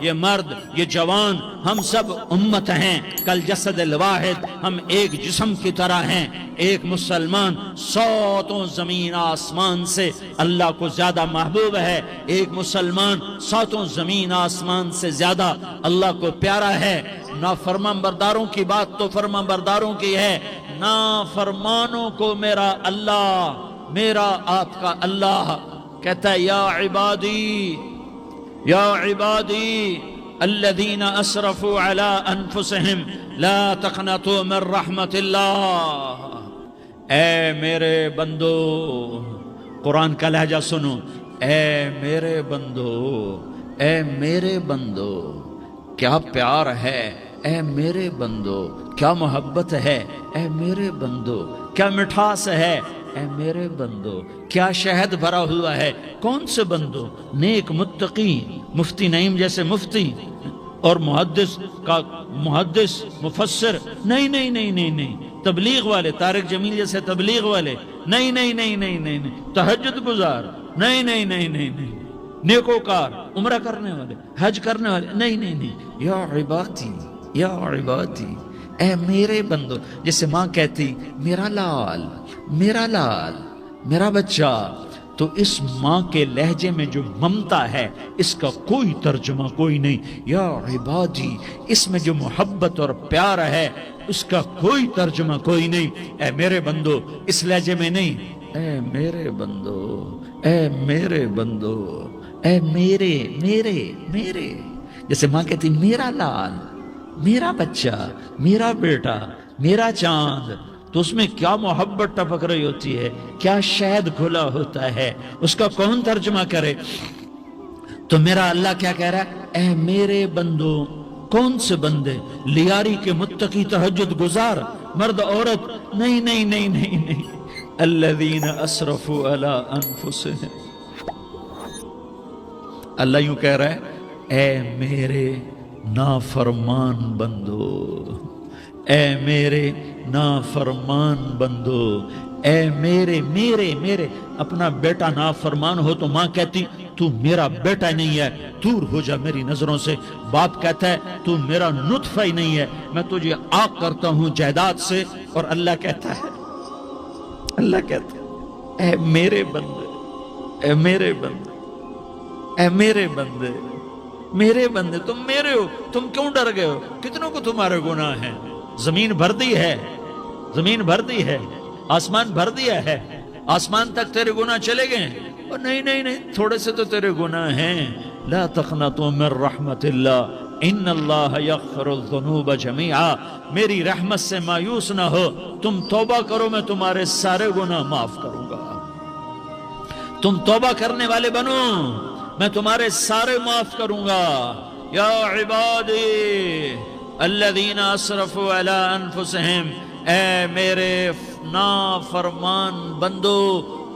یہ مرد، یہ جوان، ہم سب امت ہیں، کل جسد الواحد، ہم ایک جسم کی طرح ہیں۔ ایک مسلمان ساتوں زمین آسمان سے اللہ کو زیادہ محبوب ہے، ایک مسلمان ساتوں زمین آسمان سے زیادہ اللہ کو پیارا ہے۔ نافرمان برداروں کی بات تو فرمان برداروں کی ہے، نافرمانوں کو میرا اللہ، میرا آپ کا اللہ کہتا ہے یا عبادی الذین اسرفوا علی انفسہم لا تقنطوا من رحمت اللہ۔ اے میرے بندو، قرآن کا لہجہ سنو، اے میرے بندو، اے میرے بندو، کیا پیار ہے، اے میرے بندو، کیا محبت ہے، اے میرے بندو، کیا مٹھاس ہے، اے میرے بندو، کیا شہد بھرا ہوا ہے۔ کون سے بندو؟ نیک متقی، مفتی نعیم جیسے مفتی اور محدث کا محدث مفسر، نہیں نہیں نہیں نہیں نہیں، تبلیغ والے، طارق جمیل جیسے تبلیغ والے، نہیں نہیں نہیں نہیں نہیں نہیں، تہجد گزار، نہیں نہیں نہیں نہیں نہیں، نیکوکار، عمرہ کرنے والے، حج کرنے والے، نہیں نہیں نہیں، یا عبادی، یا عبادی، اے میرے بندو۔ جیسے ماں کہتی میرا لال، میرا لال، میرا بچہ، تو اس ماں کے لہجے میں جو ممتا ہے اس کا کوئی ترجمہ کوئی نہیں۔ یا عبادی، اس میں جو محبت اور پیار ہے اس کا کوئی ترجمہ کوئی نہیں۔ اے میرے بندو، اس لہجے میں نہیں، اے میرے بندو، اے میرے بندو، اے میرے میرے میرے۔ جیسے ماں کہتی میرا لال، میرا بچہ، میرا بیٹا، میرا چاند، تو اس میں کیا محبت ٹپک رہی ہوتی ہے، کیا شہد گھلا ہوتا ہے، اس کا کون ترجمہ کرے؟ تو میرا اللہ کیا کہہ رہا ہے؟ اے میرے بندو۔ کون سے بندے؟ لیاری کے متقی، تہجد گزار، مرد عورت، نہیں نہیں نہیں نہیں نہیں، الذین اسرفوا علی انفسہم۔ اللہ یوں کہہ رہا ہے اے میرے نافرمان بندو، اے میرے نافرمان بندو، اے میرے میرے میرے۔ اپنا بیٹا نافرمان ہو تو ماں کہتی تو میرا بیٹا نہیں ہے، دور ہو جا میری نظروں سے۔ باپ کہتا ہے تو میرا نطفہ ہی نہیں ہے، میں تجھے عاق کرتا ہوں جائیداد سے۔ اور اللہ کہتا ہے، اللہ کہتا ہے اے میرے بندے، اے میرے بندے، اے میرے بندے، میرے بندے، تم میرے ہو، تم کیوں ڈر گئے ہو؟ کتنوں کو تمہارے گناہ ہیں؟ زمین بھر دی ہے، زمین بھر دی ہے، آسمان بھر دیا ہے، آسمان تک تیرے گناہ چلے گئے ہیں؟ اور نہیں نہیں نہیں، تھوڑے سے تو تیرے گناہ ہیں۔ لا تقنطوا من رحمت اللہ ان اللہ یغفر الذنوب جمیعا۔ میری رحمت سے مایوس نہ ہو، تم توبہ کرو، میں تمہارے سارے گناہ معاف کروں گا۔ تم توبہ کرنے والے بنو، میں تمہارے سارے معاف کروں گا۔ یا عبادی الذین اسرفوا علی انفسہم، اے میرے نافرمان بندو،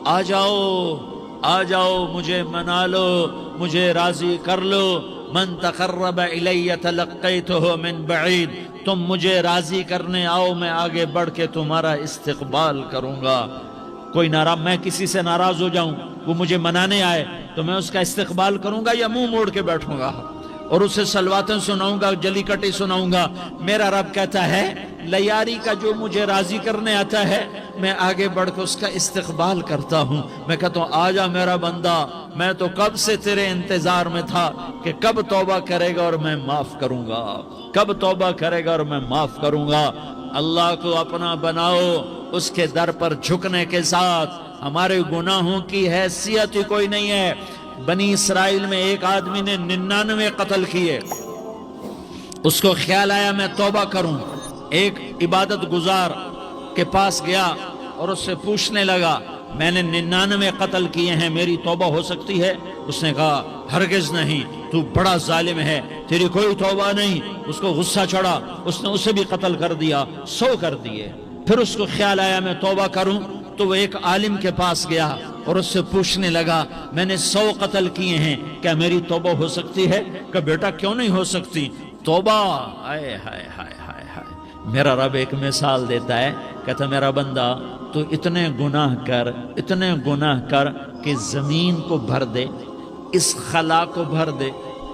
آ جاؤ، آ جاؤ، مجھے منا لو، مجھے راضی کر لو۔ من تقرب الی تلقیتہ من بعید، تم مجھے راضی کرنے آؤ، میں آگے بڑھ کے تمہارا استقبال کروں گا۔ کوئی ناراض، میں کسی سے ناراض ہو جاؤں، وہ مجھے منانے آئے تو میں اس کا استقبال کروں گا یا منہ موڑ کے بیٹھوں گا اور اسے سلواتیں سناؤں گا، جلی کٹی سناؤں گا؟ میرا رب کہتا ہے لیاری کا جو مجھے راضی کرنے آتا ہے میں آگے بڑھ کے اس کا استقبال کرتا ہوں۔ میں کہتا ہوں آجا میرا بندہ، میں تو کب سے تیرے انتظار میں تھا کہ کب توبہ کرے گا اور میں معاف کروں گا، کب توبہ کرے گا اور میں معاف کروں گا۔ اللہ کو اپنا بناؤ، اس کے در پر جھکنے کے ساتھ۔ ہمارے گناہوں کی حیثیت ہی کوئی نہیں ہے۔ بنی اسرائیل میں ایک آدمی نے 99 قتل کیے، اس کو خیال آیا میں توبہ کروں، ایک عبادت گزار کے پاس گیا اور اس سے پوچھنے لگا میں نے 99 قتل کیے ہیں، میری توبہ ہو سکتی ہے؟ اس نے کہا ہرگز نہیں، تو بڑا ظالم ہے، تیری کوئی توبہ نہیں۔ اس کو غصہ چڑھا، اس نے اسے بھی قتل کر دیا، 100 کر دیے۔ پھر اس کو خیال آیا میں توبہ کروں، تو وہ ایک عالم کے پاس گیا اور اس سے پوچھنے لگا میں نے 100 قتل کیے ہیں، کیا میری توبہ ہو سکتی ہے؟ کہ بیٹا کیوں نہیں ہو سکتی توبہ؟ ہائے ہائے ہائے ہائے ہائے۔ میرا رب ایک مثال دیتا ہے، کہتا میرا بندہ تو اتنے گناہ کر، اتنے گناہ کر کہ زمین کو بھر دے، اس خلا کو بھر دے،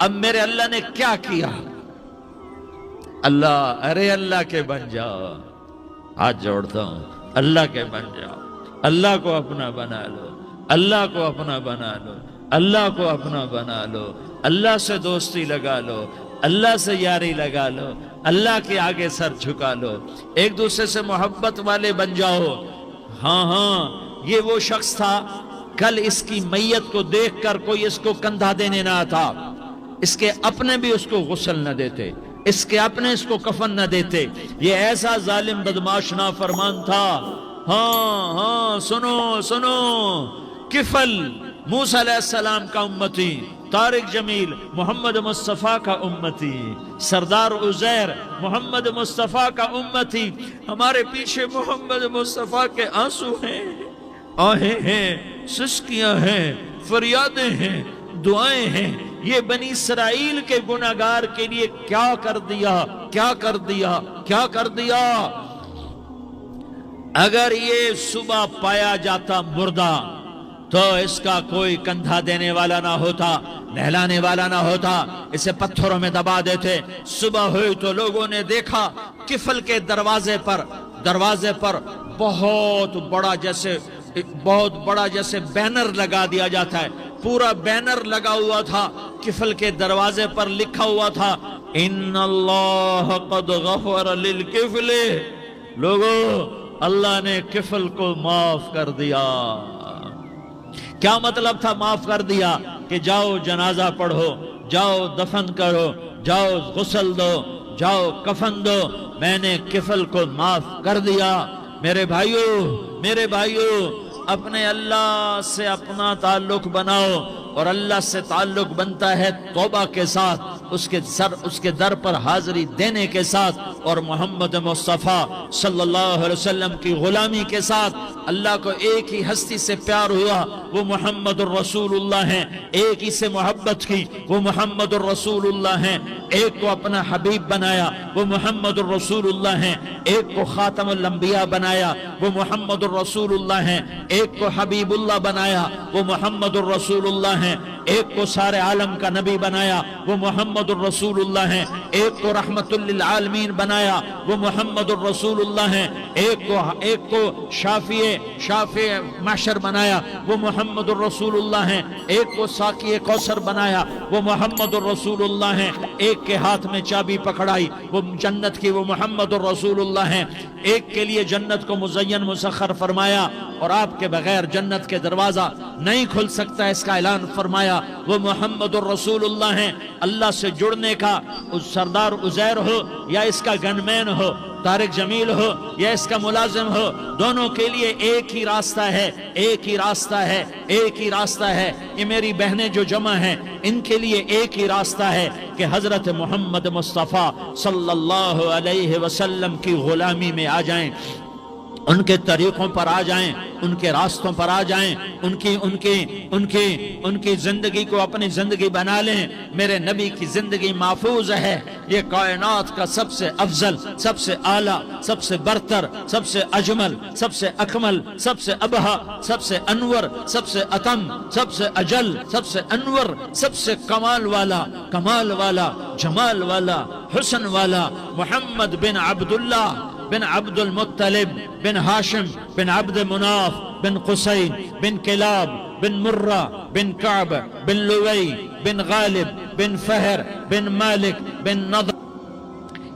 اب میرے اللہ نے کیا کیا؟ اللہ، ارے اللہ کے بن جاؤ، ہاتھ جوڑتا ہوں، اللہ کے بن جاؤ، اللہ کو اپنا بنا لو، اللہ کو اپنا بنا لو، اللہ کو اپنا بنا لو، اللہ سے دوستی لگا لو، اللہ سے یاری لگا لو، اللہ کے آگے سر جھکا لو، ایک دوسرے سے محبت والے بن جاؤ۔ ہاں ہاں، یہ وہ شخص تھا، کل اس کی میت کو دیکھ کر کوئی اس کو کندھا دینے نہ آتا، اس کے اپنے بھی اس کو غسل نہ دیتے، اس کے اپنے اس کو کفن نہ دیتے، یہ ایسا ظالم بدماش نافرمان تھا۔ ہاں ہاں، سنو سنو، کفل موسیٰ علیہ السلام کا امتی، طارق جمیل محمد مصطفیٰ کا امتی، سردار عزیر محمد مصطفیٰ کا امتی، ہمارے پیچھے محمد مصطفیٰ کے آنسو ہیں، آہیں ہیں، سسکیاں ہیں، فریادیں ہیں، دعائیں ہیں۔ یہ بنی اسرائیل کے گناہگار کے لیے کیا کر دیا، کیا کر دیا، کیا کر دیا۔ اگر یہ صبح پایا جاتا مردہ تو اس کا کوئی کندھا دینے والا نہ ہوتا، نہلانے والا نہ ہوتا، اسے پتھروں میں دبا دیتے۔ صبح ہوئی تو لوگوں نے دیکھا کفل کے دروازے پر بہت بڑا جیسے بینر لگا دیا جاتا ہے، پورا بینر لگا ہوا تھا، کفل کے دروازے پر لکھا ہوا تھا ان اللہ قد غفر للکفل، لوگوں اللہ نے کفل کو معاف کر دیا۔ کیا مطلب تھا معاف کر دیا؟ کہ جاؤ جنازہ پڑھو، جاؤ دفن کرو، جاؤ غسل دو، جاؤ کفن دو، میں نے کفل کو معاف کر دیا۔ میرے بھائیو، اپنے اللہ سے اپنا تعلق بناؤ، اور اللہ سے تعلق بنتا ہے توبہ کے ساتھ، اس کے در پر حاضری دینے کے ساتھ، اور محمد مصطفیٰ صلی اللہ علیہ وسلم کی غلامی کے ساتھ۔ اللہ کو ایک ہی ہستی سے پیار ہوا، وہ محمد الرسول اللہ ہیں، ایک ہی سے محبت کی، وہ محمد الرسول اللہ ہیں، ایک کو اپنا حبیب بنایا، وہ محمد الرسول اللہ ہیں، ایک کو خاتم الانبیاء بنایا، وہ محمد الرسول اللہ ہیں، ایک کو حبیب اللہ بنایا، وہ محمد الرسول اللہ ہیں، ایک کو سارے عالم کا نبی بنایا، وہ محمد الرسول اللہ ہیں، ایک کو رحمت للعالمین بنایا، وہ محمد الرسول اللہ ہیں، ایک کو شافع محشر بنایا، وہ محمد الرسول اللہ ہیں، ایک کو ساقی کوثر بنایا، وہ محمد الرسول اللہ ہیں، ایک کے ہاتھ میں چابی پکڑائی وہ جنت کی، وہ محمد الرسول اللہ ہیں، ایک کے لیے جنت کو مزین مسخر فرمایا اور آپ کے بغیر جنت کے دروازہ نہیں کھل سکتا اس کا اعلان فرمایا، وہ محمد الرسول اللہ ہیں۔ اللہ سے جڑنے کا سردار عزیر ہو یا اس کا گنمین ہو، طارق جمیل ہو یا اس کا ملازم ہو، دونوں کے لیے ایک ہی راستہ ہے، ایک ہی راستہ ہے، ایک ہی راستہ ہے۔ یہ میری بہنیں جو جمع ہیں ان کے لیے ایک ہی راستہ ہے کہ حضرت محمد مصطفیٰ صلی اللہ علیہ وسلم کی غلامی میں آ جائیں، ان کے طریقوں پر آ جائیں، ان کے راستوں پر آ جائیں، ان کی زندگی کو اپنی زندگی بنا لیں۔ میرے نبی کی زندگی محفوظ ہے، یہ کائنات کا سب سے افضل، سب سے اعلیٰ، سب سے برتر، سب سے اجمل، سب سے اکمل، سب سے ابہا، سب سے انور، سب سے اتم، سب سے اجل، سب سے انور، سب سے کمال والا، جمال والا، حسن والا، محمد بن عبداللہ بن عبد المطلب بن ہاشم بن عبد مناف بن قصی بن کلاب بن مرہ بن کعب بن لوی بن غالب بن فہر بن مالک بن نضر۔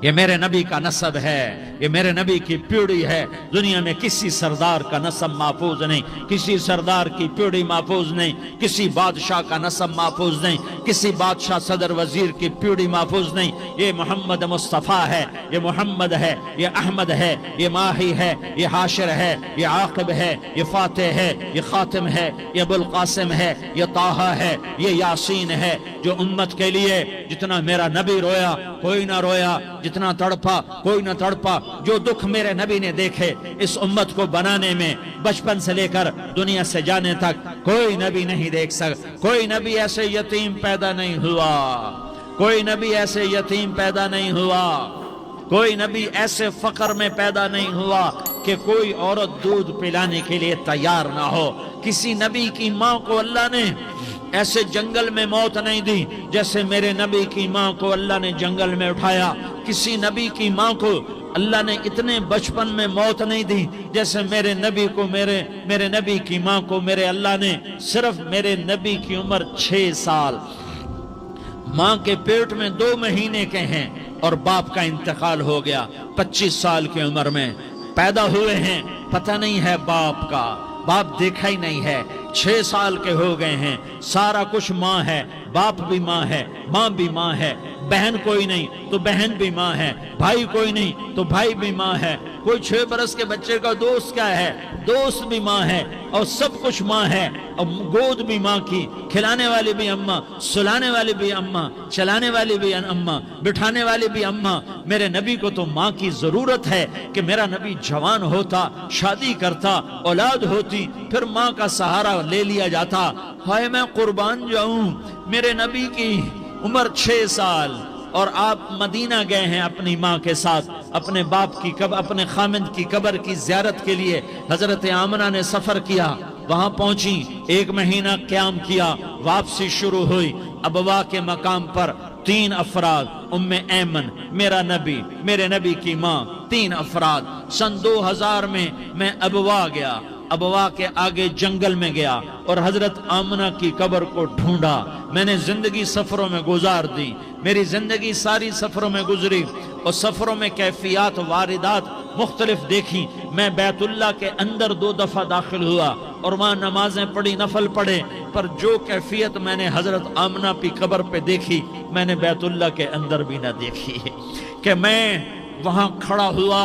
یہ میرے نبی کا نسب ہے، یہ میرے نبی کی پیڑھی ہے۔ دنیا میں کسی سردار کا نسب محفوظ نہیں، کسی سردار کی پیڑھی محفوظ نہیں، کسی بادشاہ کا نسب محفوظ نہیں، کسی بادشاہ صدر وزیر کی پیڑھی محفوظ نہیں۔ یہ محمد مصطفیٰ ہے، یہ محمد ہے، یہ احمد ہے، یہ ماہی ہے، یہ حاشر ہے، یہ عاقب ہے، یہ فاتح ہے، یہ خاتم ہے، یہ ابو القاسم ہے، یہ طٰہٰ ہے، یہ یاسین ہے۔ جو امت کے لیے جتنا میرا نبی رویا کوئی نہ رویا، جتنا تڑپا کوئی نہ تڑپا، جو دکھ میرے نبی نے دیکھے اس امت کو بنانے میں، بچپن سے لے کر دنیا سے جانے تک کوئی نبی نہیں دیکھ سکتا۔ کوئی نبی ایسے یتیم پیدا نہیں ہوا، کوئی نبی ایسے یتیم پیدا نہیں ہوا، کوئی نبی ایسے فقر میں پیدا نہیں ہوا کہ کوئی عورت دودھ پلانے کے لیے تیار نہ ہو۔ کسی نبی کی ماں کو اللہ نے ایسے جنگل میں موت نہیں دی جیسے میرے نبی کی ماں کو اللہ نے جنگل میں اٹھایا. کسی نبی کی ماں کو اللہ نے اتنے بچپن میں موت نہیں دی جیسے میرے نبی کو میرے نبی کی ماں کو میرے اللہ نے صرف میرے نبی کی عمر 6 سال ماں کے پیٹ میں 2 مہینے کے ہیں اور باپ کا انتقال ہو گیا. 25 سال کی عمر میں پیدا ہوئے ہیں, پتہ نہیں ہے باپ کا, باپ دیکھا ہی نہیں ہے. 6 سال کے ہو گئے ہیں, سارا کچھ ماں ہے, باپ بھی ماں ہے, ماں بھی ماں ہے, بہن کوئی نہیں تو بہن بھی ماں ہے, بھائی کوئی نہیں تو بھائی بھی ماں ہے, کوئی 6 برس کے بچے کا دوست کیا ہے, دوست بھی ماں ہے, اور سب کچھ ماں ہے. اور گود بھی ماں کی, کھلانے والی بھی اماں, سلانے والی بھی اماں, چلانے والی بھی اماں, بٹھانے والی بھی اماں. میرے نبی کو تو ماں کی ضرورت ہے کہ میرا نبی جوان ہوتا, شادی کرتا, اولاد ہوتی, پھر ماں کا سہارا لے لیا جاتا. ہائے میں قربان جاؤں, میرے نبی کی عمر 6 سال اور آپ مدینہ گئے ہیں اپنی ماں کے ساتھ, اپنے باپ کی اپنے خامند کی قبر کی زیارت کے لیے. حضرت آمنہ نے سفر کیا, وہاں پہنچی, 1 مہینہ قیام کیا, واپسی شروع ہوئی. ابوا کے مقام پر 3 افراد, ام ایمن, میرا نبی, میرے نبی کی ماں, 3 افراد. سن 2000 میں ابوا گیا, ابوا کے آگے جنگل میں گیا اور حضرت آمنہ کی قبر کو ڈھونڈا. میں نے زندگی سفروں میں گزار دی, میری زندگی ساری سفروں میں گزری اور سفروں میں کیفیات واردات مختلف دیکھی. میں بیت اللہ کے اندر 2 دفعہ داخل ہوا اور وہاں نمازیں پڑھی, نفل پڑھے, پر جو کیفیت میں نے حضرت آمنہ کی قبر پہ دیکھی میں نے بیت اللہ کے اندر بھی نہ دیکھی. کہ میں وہاں کھڑا ہوا,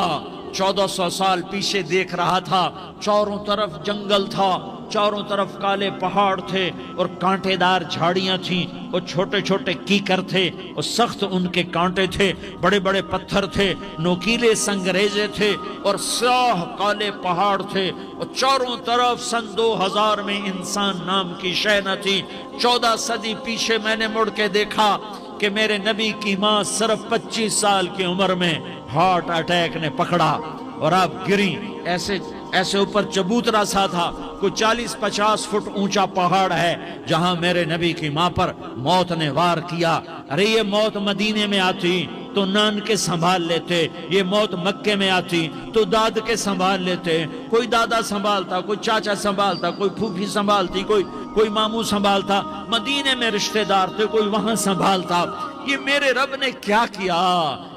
1400 سال پیچھے دیکھ رہا تھا, چاروں طرف جنگل تھا, چاروں طرف کالے پہاڑ تھے اور کانٹے دار جھاڑیاں تھیں اور چھوٹے چھوٹے کیکر تھے اور سخت ان کے کانٹے تھے, بڑے بڑے پتھر تھے, نوکیلے سنگریزے تھے اور سیاہ کالے پہاڑ تھے اور چاروں طرف. سن 2000 میں انسان نام کی شے نہ تھی. 14 صدی پیچھے میں نے مڑ کے دیکھا کہ میرے نبی کی ماں صرف 25 سال کی عمر میں ہارٹ اٹیک نے پکڑا اور آپ گری. ایسے اوپر چبوترا سا تھا, کوئی 40-50 فٹ اونچا پہاڑ ہے جہاں میرے نبی کی ماں پر موت نے وار کیا. ارے یہ موت مدینے میں آتی تو نان کے سنبھال لیتے, یہ موت مکے میں آتی تو داد کے سنبھال لیتے. کوئی دادا سنبھالتا, کوئی چاچا سنبھالتا, کوئی پھوپھی سنبھالتی, کوئی ماموں سنبھالتا, مدینے میں رشتہ دار تھے, کوئی وہاں سنبھالتا. یہ میرے رب نے کیا کیا,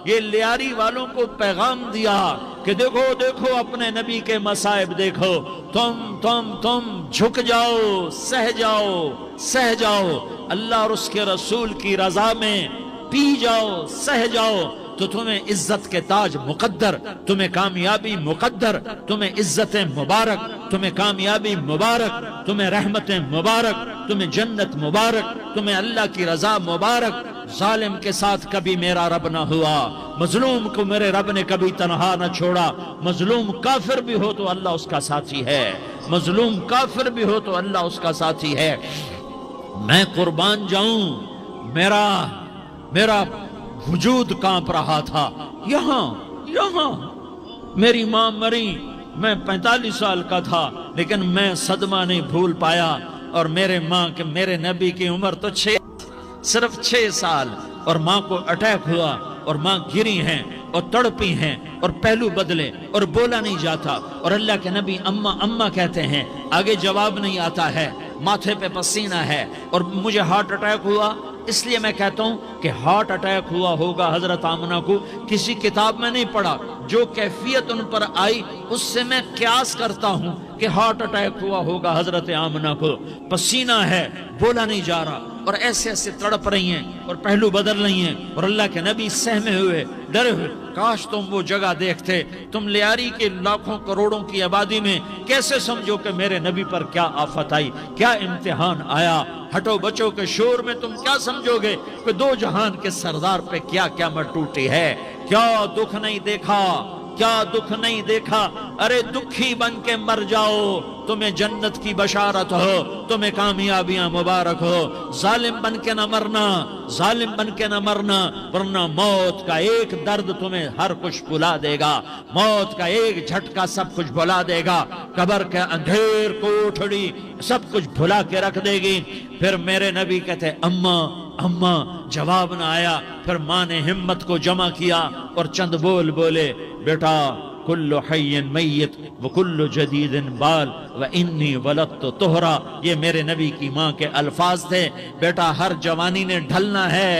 یہ لیاری والوں کو پیغام دیا کہ دیکھو دیکھو اپنے نبی کے مصائب دیکھو, تم جھک جاؤ, سہ جاؤ, اللہ اور اس کے رسول کی رضا میں پی جاؤ, سہ جاؤ, تو تمہیں عزت کے تاج مقدر, تمہیں کامیابی مقدر, تمہیں عزتیں مبارک, تمہیں کامیابی مبارک, تمہیں رحمتیں مبارک, تمہیں جنت مبارک, تمہیں اللہ کی رضا مبارک. ظالم کے ساتھ کبھی میرا رب نہ ہوا, مظلوم کو میرے رب نے کبھی تنہا نہ چھوڑا. مظلوم کافر بھی ہو تو اللہ اس کا ساتھی ہے, مظلوم کافر بھی ہو تو اللہ اس کا ساتھی ہے. میں قربان جاؤں, میرا وجود کانپ رہا تھا. یہاں میری ماں مری, میں 45 سال کا تھا لیکن میں صدمہ نہیں بھول پایا. اور میرے نبی کی عمر تو صرف 6 سال اور ماں کو اٹیک ہوا اور ماں گری ہیں اور تڑپی ہیں اور پہلو بدلے اور بولا نہیں جاتا. اور اللہ کے نبی اماں کہتے ہیں, آگے جواب نہیں آتا ہے, ماتھے پہ پسینہ ہے. اور مجھے ہارٹ اٹیک ہوا, اس لیے میں کہتا ہوں کہ ہارٹ اٹیک ہوا ہوگا حضرت آمنہ کو, کسی کتاب میں نہیں پڑھا. جو کیفیت ان پر آئی اس سے میں قیاس کرتا ہوں کہ ہارٹ اٹیک ہوا ہوگا حضرت آمنہ کو. پسینہ ہے, بولا نہیں جا رہا اور ایسے تڑپ رہی ہیں اور پہلو بدل رہی ہیں. اور اللہ کے نبی سہمے ہوئے, ڈرے ہوئے. کاش تم وہ جگہ دیکھتے. تم لیاری کے لاکھوں کروڑوں کی آبادی میں کیسے سمجھو کہ میرے نبی پر کیا آفت آئی, کیا امتحان آیا. ہٹو بچوں کے شور میں تم کیا سمجھو گے کہ 2 جہان کے سردار پہ کیا قیامت ٹوٹی ہے. کیا دکھ نہیں دیکھا, کیا دکھ نہیں دیکھا. ارے دکھی بن کے مر جاؤ تمہیں جنت کی بشارت ہو، تمہیں کامیابیاں مبارک ہو۔ ظالم بن کے نہ مرنا، ظالم بن کے نہ مرنا، ورنہ موت کا ایک درد تمہیں ہر کچھ بھلا دے گا، موت کا ایک جھٹکا سب کچھ بھلا دے گا، قبر کے اندھیر کوٹھڑی سب کچھ بھلا کے رکھ دے گی۔ پھر میرے نبی کہتے اماں اماں، جواب نہ آیا۔ پھر ماں نے ہمت کو جمع کیا اور چند بول بولے، بیٹا کل حی میت وکل جدید بال وانی ولدت طہرا، یہ میرے نبی کی ماں کے الفاظ تھے۔ بیٹا ہر جوانی نے ڈھلنا ہے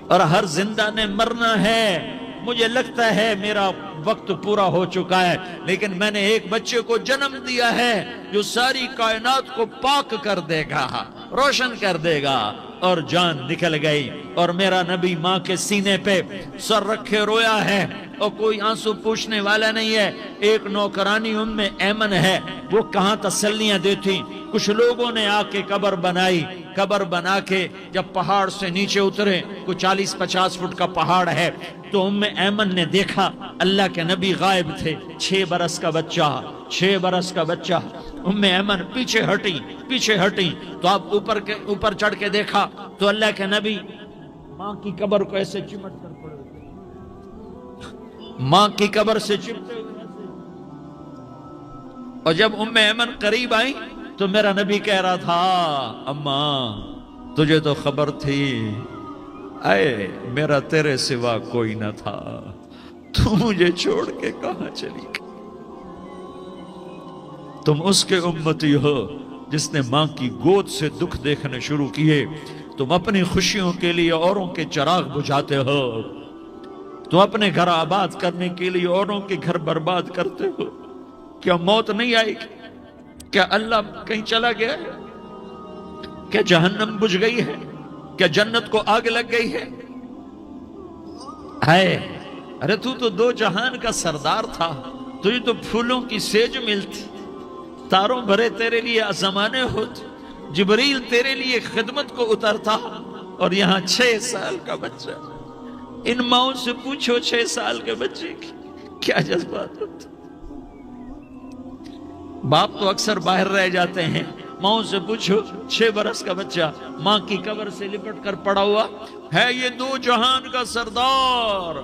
اور ہر زندہ نے مرنا ہے۔ مجھے لگتا ہے میرا وقت پورا ہو چکا ہے، لیکن میں نے ایک بچے کو جنم دیا ہے جو ساری کائنات کو پاک کر دے گا، روشن کر دے گا۔ اور جان نکل گئی، اور میرا نبی ماں کے سینے پہ سر رکھے رویا ہے، اور کوئی آنسو پوچھنے والا نہیں ہے۔ ایک نوکرانی ام ایمن ہے، وہ کہاں تسلیاں دیتی۔ کچھ لوگوں نے آ کے قبر بنائی، قبر بنا کے جب پہاڑ سے نیچے اترے، کوئی 40-50 فٹ کا پہاڑ ہے، تو ام ایمن نے دیکھا اللہ کے نبی غائب تھے، 6 برس کا بچہ، 6 برس کا بچہ۔ ام ایمن پیچھے ہٹی تو آپ اوپر چڑھ کے دیکھا تو اللہ کے نبی ماں کی قبر کو ایسے چمٹ کر پڑے، ماں کی قبر سے چمٹے ہوئے۔ اور جب ام ایمن قریب آئی تو میرا نبی کہہ رہا تھا اماں تجھے تو خبر تھی، اے میرا تیرے سوا کوئی نہ تھا، تو مجھے چھوڑ کے کہاں چلی گئی؟ تم اس کے امتی ہو جس نے ماں کی گود سے دکھ دیکھنے شروع کیے۔ تم اپنی خوشیوں کے لیے اوروں کے چراغ بجھاتے ہو، تم اپنے گھر آباد کرنے کے لیے اوروں کے گھر برباد کرتے ہو۔ کیا موت نہیں آئے گی؟ کیا اللہ کہیں چلا گیا ہے؟ کیا جہنم بجھ گئی ہے؟ کیا جنت کو آگ لگ گئی ہے؟ ارے تو 2 جہان کا سردار تھا، تجھے تو پھولوں کی سیج ملتی، تاروں بھرے تیرے لیے زمانے ہوتے، جبریل تیرے لیے خدمت کو اترتا، اور یہاں 6 سال کا بچہ۔ ان ماؤں سے پوچھو 6 سال کے بچے کی کیا جذبات ہوتے۔ باپ تو اکثر باہر رہ جاتے ہیں، ماؤں سے پوچھو 6 برس کا بچہ ماں کی قبر سے لپٹ کر پڑا ہوا ہے۔ یہ 2 جہان کا سردار،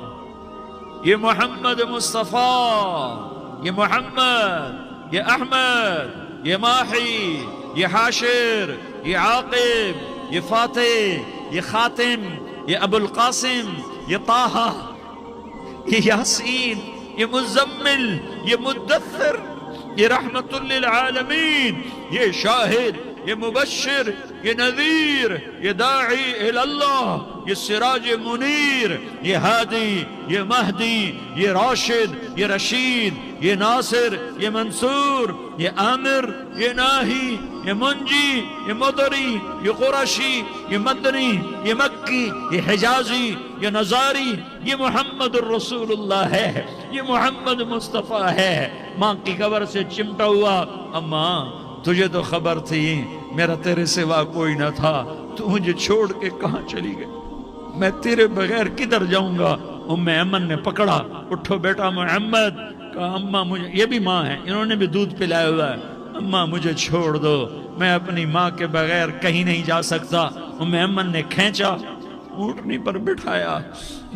یہ محمد مصطفیٰ، یہ محمد، یہ احمد، یہ ماحی، یہ حاشر، یہ عاقب، یہ فاتح، یہ خاتم، یہ ابو القاسم، یہ طہ، یہ یاسین، یہ مزمل، یہ مدثر، یہ رحمت للعالمین، یہ شاہد، یہ مبشر، یہ نذیر، یہ داعی اللہ، یہ سراج منیر، یہ ہادی، یہ مہدی، یہ راشد، یہ رشید، یہ ناصر، یہ منصور، یہ عامر، یہ ناہی، یہ منجی، یہ مدری، یہ قرشی، یہ مدنی، یہ مکی، یہ حجازی، یہ نظاری، یہ محمد الرسول اللہ ہے، یہ محمد مصطفیٰ ہے۔ ماں کی قبر سے چمٹا ہوا، اماں تجھے تو خبر تھی میرا تیرے سوا کوئی نہ تھا، تو مجھے چھوڑ کے کہاں چلی گئی؟ میں تیرے بغیر کدھر جاؤں گا؟ ام ایمن نے پکڑا، اٹھو بیٹا محمد، کہا اماں مجھے، یہ بھی ماں ہے، انہوں نے بھی دودھ پلایا ہوا ہے، اماں مجھے چھوڑ دو، میں اپنی ماں کے بغیر کہیں نہیں جا سکتا۔ ام ایمن نے کھینچا، اونٹنی پر بٹھایا،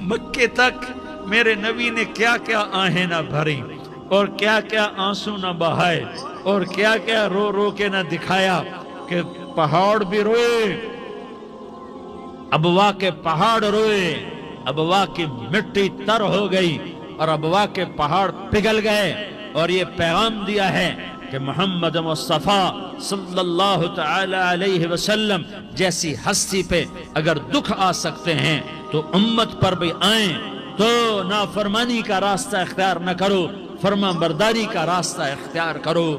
مکے تک میرے نبی نے کیا کیا آہیں نہ بھری، اور کیا کیا آنسو نہ بہائے، اور کیا کیا رو رو کے نہ دکھایا کہ پہاڑ بھی روئے، ابوا کے پہاڑ روئے، ابوا کی مٹی تر ہو گئی اور ابوا کے پہاڑ پگھل گئے۔ اور یہ پیغام دیا ہے کہ محمد مصطفیٰ صلی اللہ تعالی علیہ وسلم جیسی ہستی پہ اگر دکھ آ سکتے ہیں تو امت پر بھی آئیں، تو نافرمانی کا راستہ اختیار نہ کرو، فرما برداری کا راستہ اختیار کرو۔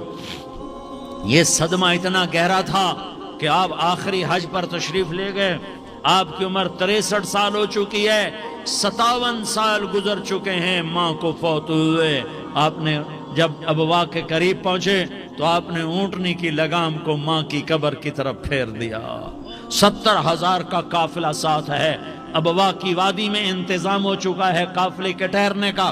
یہ صدمہ اتنا گہرا تھا کہ آپ آخری حج پر تشریف لے گئے، آپ کی عمر 63 سال ہو چکی ہے، 57 سال گزر چکے ہیں ماں کو فوت ہوئے۔ آپ نے جب ابوا کے قریب پہنچے تو آپ نے اونٹنی کی لگام کو ماں کی قبر کی طرف پھیر دیا۔ 70,000 کا قافلہ ساتھ ہے، ابوا کی وادی میں انتظام ہو چکا ہے قافلے کے ٹھہرنے کا۔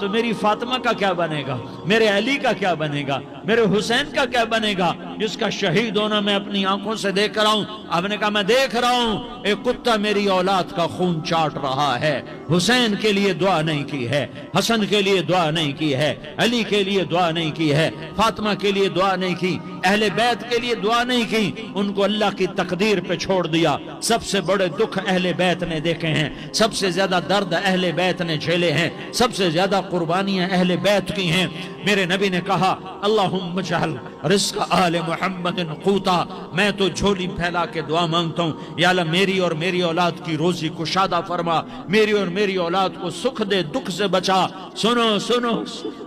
تو میری فاطمہ کا کیا بنے گا، میرے علی کا کیا بنے گا، میرے حسین کا کیا بنے گا، جس کا شہید ہونا میں اپنی آنکھوں سے دیکھ رہا ہوں۔ آپ نے کہا میں دیکھ رہا ہوں ایک کتا میری اولاد کا خون چاٹ رہا ہے، حسین کے لیے دعا نہیں کی ہے، حسن کے لیے دعا نہیں کی ہے، علی کے لیے دعا نہیں کی ہے، فاطمہ کے لیے دعا نہیں کی، اہل بیت کے لیے دعا نہیں کی، ان کو اللہ کی تقدیر پہ چھوڑ دیا۔ سب سے بڑے دکھ اہل بیت نے دیکھے ہیں، سب سے زیادہ درد اہل بیت نے جھیلے ہیں، سب سے زیادہ قربانیاں اہل بیت کی ہیں۔ میرے نبی نے کہا اللہم اجعل رزق آل محمد قوتا، میں تو جھولی پھیلا کے دعا مانگتا ہوں، یا اللہ میری اور میری اولاد کی روزی کشادہ فرما، میری اور میری اولاد کو سکھ دے، دکھ سے بچا۔ سنو سنو سنو،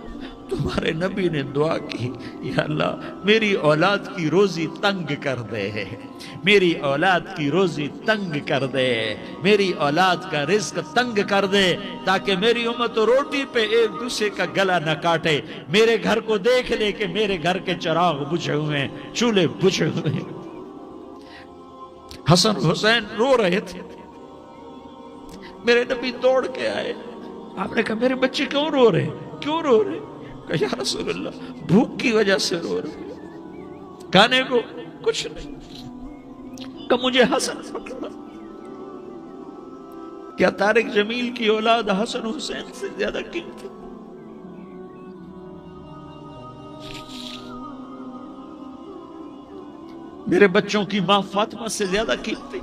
تمہارے نبی نے دعا کی، یا اللہ میری اولاد کی روزی تنگ کر دے، میری اولاد کی روزی تنگ کر دے، میری اولاد کا رزق تنگ کر دے، تاکہ میری امت روٹی پہ ایک دوسرے کا گلا نہ کاٹے، میرے گھر کو دیکھ لے کہ میرے گھر کے چراغ بجھے ہوئے ہیں، چولہے بجھے ہوئے ہیں۔ حسن حسین رو رہے تھے، میرے نبی دوڑ کے آئے، آپ نے کہا میرے بچے کیوں رو رہے، کیوں رو رہے؟ کہ یا رسول اللہ بھوک کی وجہ سے رو رہے، کھانے کو کچھ نہیں۔ کہ مجھے حسن پکڑا۔ کیا طارق جمیل کی اولاد حسن حسین سے زیادہ قیمتی؟ میرے بچوں کی ماں فاطمہ سے زیادہ قیمتی،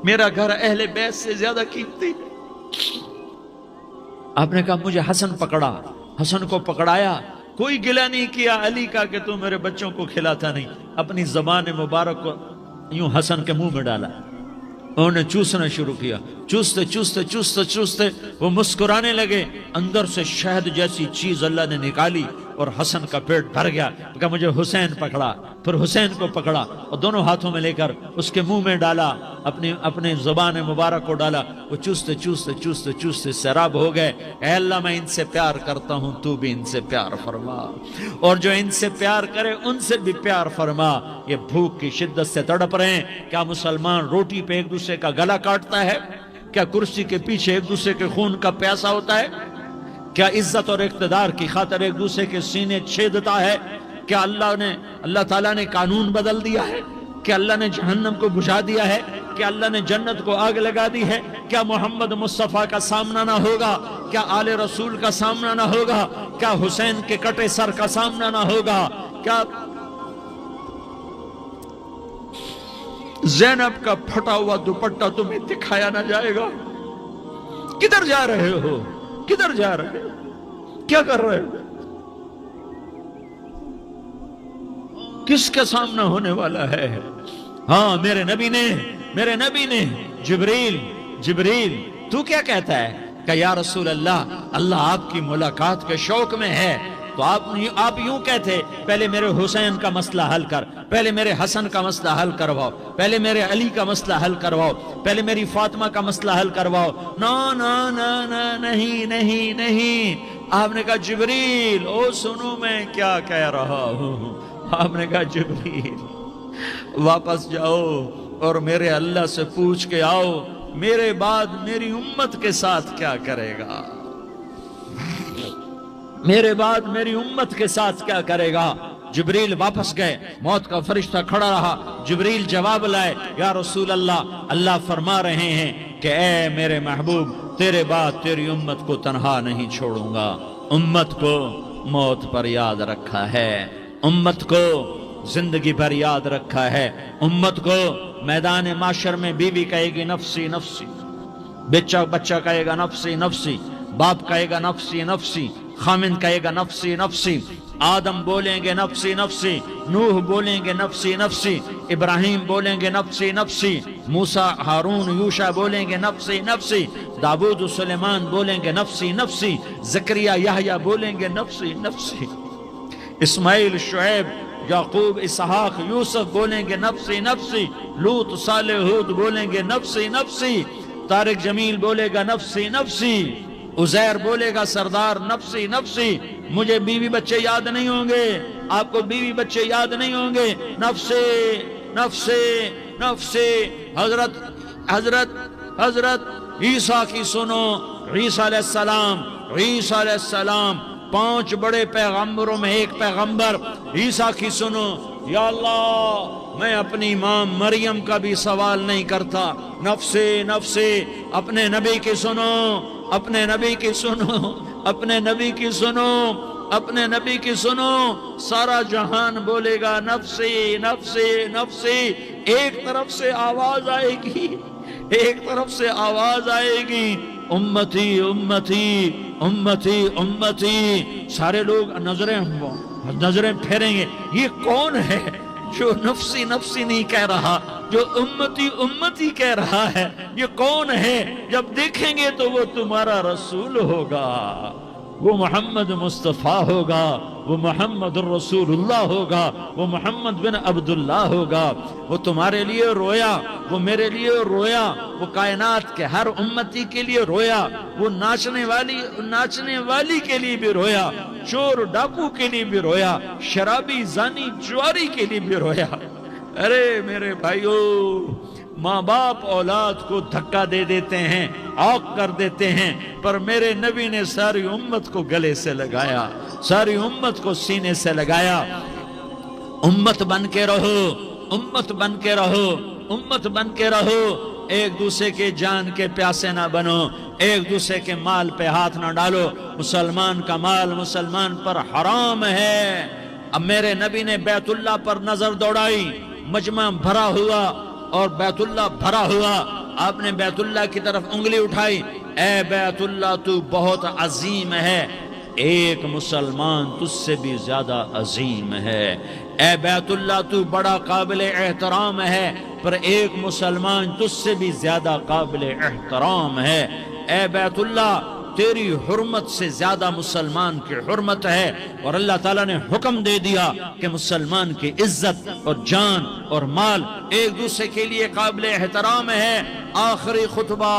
میرا گھر اہل بیت سے زیادہ قیمتی۔ آپ نے کہا مجھے حسن پکڑا، حسن کو پکڑایا، کوئی گلہ نہیں کیا علی کا کہ تو میرے بچوں کو کھلاتا نہیں، اپنی زبان مبارک کو یوں حسن کے منہ میں ڈالا، انہوں نے چوسنا شروع کیا، چوستے چوستے چوستے چوستے وہ مسکرانے لگے، اندر سے شہد جیسی چیز اللہ نے نکالی اور حسن کا پیٹ بھر گیا۔ کہا مجھے حسین پکڑا، پھر حسین کو پکڑا اور دونوں ہاتھوں میں لے کر اس کے منہ میں ڈالا، اپنے زبان مبارک کو ڈالا، وہ چوستے چوستے چوستے چوستے سیراب ہو گئے۔ اے اللہ میں ان سے پیار کرتا ہوں، تو بھی ان سے پیار فرما، اور جو ان سے پیار کرے ان سے بھی پیار فرما۔ یہ بھوک کی شدت سے تڑپ رہے ہیں، کیا مسلمان روٹی پہ ایک دوسرے کا گلا کاٹتا ہے؟ کیا کرسی کے پیچھے ایک دوسرے کے خون کا پیاسا ہوتا ہے؟ کیا عزت اور اقتدار کی خاطر ایک دوسرے کے سینے چھیدتا ہے؟ کیا اللہ تعالیٰ نے قانون بدل دیا ہے؟ کیا اللہ نے جہنم کو بجھا دیا ہے؟ کیا اللہ نے جنت کو آگ لگا دی ہے؟ کیا محمد مصطفیٰ کا سامنا نہ ہوگا؟ کیا آل رسول کا سامنا نہ ہوگا؟ کیا حسین کے کٹے سر کا سامنا نہ ہوگا؟ کیا زینب کا پھٹا ہوا دوپٹہ تمہیں دکھایا نہ جائے گا؟ کدھر جا رہے ہو؟ کدھر جا رہے ہو؟ کیا کر رہے ہو؟ کس کا سامنا ہونے والا ہے؟ ہاں میرے نبی نے جبریل تو کیا کہتا ہے کہ یا رسول اللہ آپ کی ملاقات کے شوق میں ہے، تو آپ یوں کہتے پہلے میرے حسین کا مسئلہ حل کر، پہلے میرے حسن کا مسئلہ حل کرواؤ، پہلے میرے علی کا مسئلہ حل کرواؤ، پہلے میری فاطمہ کا مسئلہ حل کرواؤ۔ نہیں۔ آپ نے کہا جبریل او سنو میں کیا کہہ رہا ہوں۔ آپ نے کہا جبریل واپس جاؤ اور میرے اللہ سے پوچھ کے آؤ میرے بعد میری امت کے ساتھ کیا کرے گا، میرے بعد میری امت کے ساتھ کیا کرے گا۔ جبریل واپس گئے، موت کا فرشتہ کھڑا رہا، جبریل جواب لائے، یا رسول اللہ فرما رہے ہیں کہ اے میرے محبوب تیرے بعد تیری امت کو تنہا نہیں چھوڑوں گا، امت کو موت پر یاد رکھا ہے، امت کو زندگی پر یاد رکھا ہے، امت کو میدان معاشر میں بیوی کہے گی نفسی نفسی، بچہ کہے گا نفسی نفسی، باپ کہے گا نفسی نفسی، خامن کہے گا نفسی نفسی، آدم بولیں گے نفسی نفسی، نوح بولیں گے نفسی نفسی، ابراہیم بولیں گے نفسی نفسی، موسیٰ ہارون یوشع بولیں گے نفسی نفسی، داؤد و سلیمان بولیں گے نفسی نفسی، زکریا یحییٰ بولیں گے نفسی نفسی، اسماعیل شعیب یعقوب اسحاق یوسف بولیں گے نفسی نفسی، لوط صالح ہود بولیں گے نفسی نفسی، طارق جمیل بولے گا نفسی نفسی، عزیر بولے گا سردار نفسی نفسی، مجھے بیوی بچے یاد نہیں ہوں گے، آپ کو بیوی بچے یاد نہیں ہوں گے، نفسی نفسی نفسی۔ حضرت عیسیٰ کی سنو، عیسیٰ علیہ السلام عیسیٰ علیہ السلام 5 بڑے پیغمبروں میں ایک پیغمبر عیسیٰ کی سنو. یا اللہ میں اپنی ماں مریم کا بھی سوال نہیں کرتا، نفسی نفسی. اپنے نبی کی سنو، اپنے نبی کی سنو، اپنے نبی کی سنو، اپنے نبی کی سنو. سارا جہان بولے گا نفسی نفسی نفسی. ایک طرف سے آواز آئے گی، ایک طرف سے آواز آئے گی امتی امتی امتی امتی. سارے لوگ نظریں پھیریں گے، یہ کون ہے جو نفسی نفسی نہیں کہہ رہا، جو امتی امتی کہہ رہا ہے؟ یہ کون ہے؟ جب دیکھیں گے تو وہ تمہارا رسول ہوگا، وہ محمد مصطفیٰ ہوگا، وہ محمد الرسول اللہ ہوگا، وہ محمد بن عبداللہ ہوگا. وہ تمہارے لیے رویا، وہ میرے لیے رویا، وہ کائنات کے ہر امتی کے لیے رویا، وہ ناچنے والی کے لیے بھی رویا، چور ڈاکو کے لیے بھی رویا، شرابی زانی جواری کے لیے بھی رویا. ارے میرے بھائیو، ماں باپ اولاد کو دھکا دے دیتے ہیں، عوق کر دیتے ہیں، پر میرے نبی نے ساری امت کو گلے سے لگایا، ساری امت کو سینے سے لگایا. امت بن کے رہو، امت بن کے رہو، امت بن کے رہو. ایک دوسرے کے جان کے پیاسے نہ بنو، ایک دوسرے کے مال پہ ہاتھ نہ ڈالو. مسلمان کا مال مسلمان پر حرام ہے. اب میرے نبی نے بیت اللہ پر نظر دوڑائی، مجمع بھرا ہوا اور بیت اللہ بھرا ہوا. آپ نے بیت اللہ کی طرف انگلی اٹھائی، اے بیت اللہ تو بہت عظیم ہے، ایک مسلمان تجھ سے بھی زیادہ عظیم ہے. اے بیت اللہ تو بڑا قابل احترام ہے، پر ایک مسلمان تجھ سے بھی زیادہ قابل احترام ہے. اے بیت اللہ تیری حرمت سے زیادہ مسلمان کی حرمت ہے. اور اللہ تعالیٰ نے حکم دے دیا کہ مسلمان کی عزت اور جان اور مال ایک دوسرے کے لیے قابل احترام ہے. آخری خطبہ،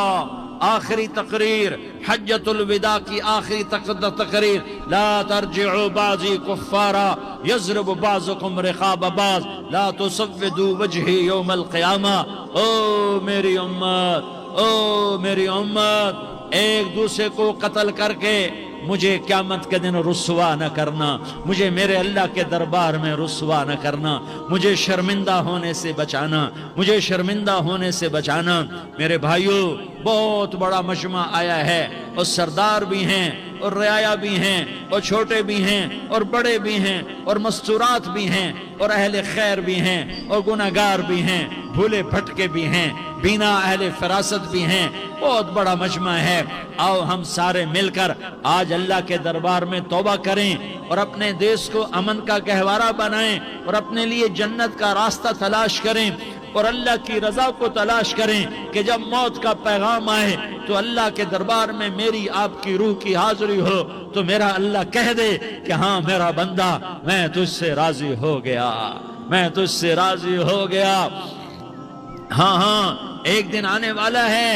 آخری تقریر، حجۃ الوداع کی آخری تقریر، لا ترجعوا بعضی کفارا یضرب بعضکم رقاب بعض لا تسودوا وجہی یوم القیامہ. او میری امت، او میری امت، ایک دوسرے کو قتل کر کے مجھے قیامت کے دن رسوا نہ کرنا، مجھے میرے اللہ کے دربار میں رسوا نہ کرنا، مجھے شرمندہ ہونے سے بچانا، مجھے شرمندہ ہونے سے بچانا. میرے بھائیو، بہت بڑا مجمع آیا ہے، اور سردار بھی ہیں اور رعایا بھی ہیں اور چھوٹے بھی ہیں اور بڑے بھی ہیں اور مستورات بھی ہیں اور اہل خیر بھی ہیں اور گناہگار بھی ہیں، بھولے بھٹکے بھی ہیں، بینا اہل فراست بھی ہیں. بہت بڑا مجمع ہے. آؤ ہم سارے مل کر آج اللہ کے دربار میں توبہ کریں اور اپنے دیش کو امن کا گہوارہ بنائیں اور اپنے لیے جنت کا راستہ تلاش کریں اور اللہ کی رضا کو تلاش کریں کہ جب موت کا پیغام آئے تو اللہ کے دربار میں میری آپ کی روح کی حاضری ہو تو میرا اللہ کہہ دے کہ ہاں میرا بندہ، میں تجھ سے راضی ہو گیا، میں تجھ سے راضی ہو گیا. ہاں ہاں، ایک دن آنے والا ہے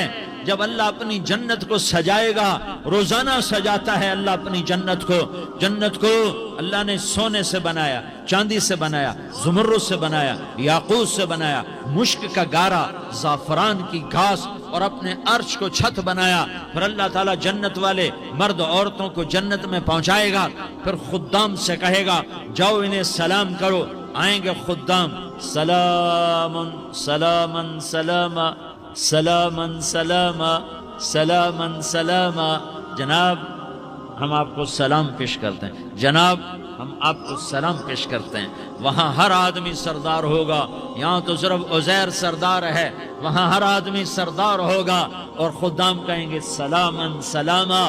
جب اللہ اپنی جنت کو سجائے گا. روزانہ سجاتا ہے اللہ اپنی جنت کو. جنت کو اللہ نے سونے سے بنایا، چاندی سے بنایا، زمرد سے بنایا، یاقوت سے بنایا، مشک کا گارا، زعفران کی گھاس اور اپنے عرش کو چھت بنایا. پھر اللہ تعالیٰ جنت والے مرد عورتوں کو جنت میں پہنچائے گا. پھر خدام سے کہے گا جاؤ انہیں سلام کرو. آئیں گے خدام، سلام سلام سلام سلام سلام سلام سلام. جناب ہم آپ کو سلام پیش کرتے ہیں، جناب ہم آپ کو سلام پیش کرتے ہیں. وہاں ہر آدمی سردار ہوگا. یہاں تو صرف عزیر سردار ہے، وہاں ہر آدمی سردار ہوگا. اور خدام کہیں گے سلام سلاما،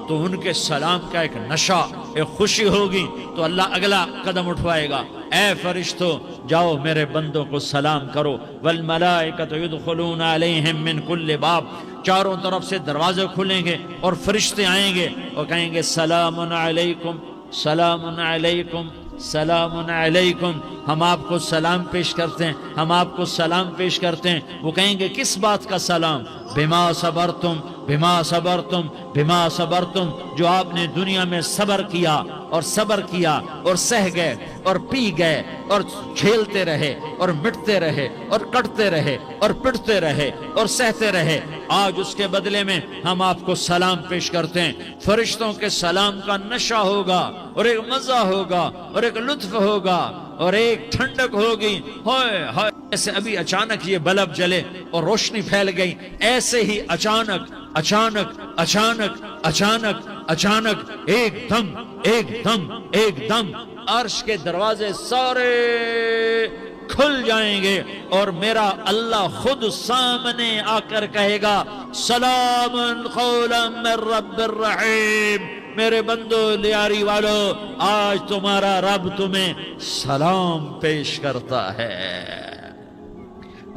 تو ان کے سلام کا ایک نشہ، ایک خوشی ہوگی. تو اللہ اگلا قدم اٹھوائے گا، اے فرشتو جاؤ میرے بندوں کو سلام کرو. والملائکۃ یدخلون علیہم من کل باب، چاروں طرف سے دروازے کھلیں گے اور فرشتے آئیں گے اور کہیں گے سلام علیکم سلام علیکم سلام علیکم. ہم آپ کو سلام پیش کرتے ہیں، ہم آپ کو سلام پیش کرتے ہیں. وہ کہیں گے کس بات کا سلام؟ بما صبرتم بما صبرتم بما صبرتم، جو آپ نے دنیا میں صبر کیا، اور صبر کیا اور سہ گئے اور پی گئے اور جھیلتے رہے اور مٹتے رہے اور کٹتے رہے اور پٹتے رہے اور سہتے رہے، آج اس کے بدلے میں ہم آپ کو سلام پیش کرتے ہیں۔ فرشتوں کے سلام کا نشہ ہوگا اور ایک مزہ ہوگا اور ایک لطف ہوگا اور ایک ٹھنڈک ہوگی۔ ہائے ہائے، ایسے ابھی اچانک یہ بلب جلے اور روشنی پھیل گئی، ایسے ہی اچانک اچانک اچانک اچانک اچانک ایک دم ایک دم ایک دم عرش کے دروازے سارے کھل جائیں گے اور میرا اللہ خود سامنے آ کر کہے گا سلام قولا من رب الرحیم۔ میرے بندو لیاری والو، آج تمہارا رب تمہیں سلام پیش کرتا ہے،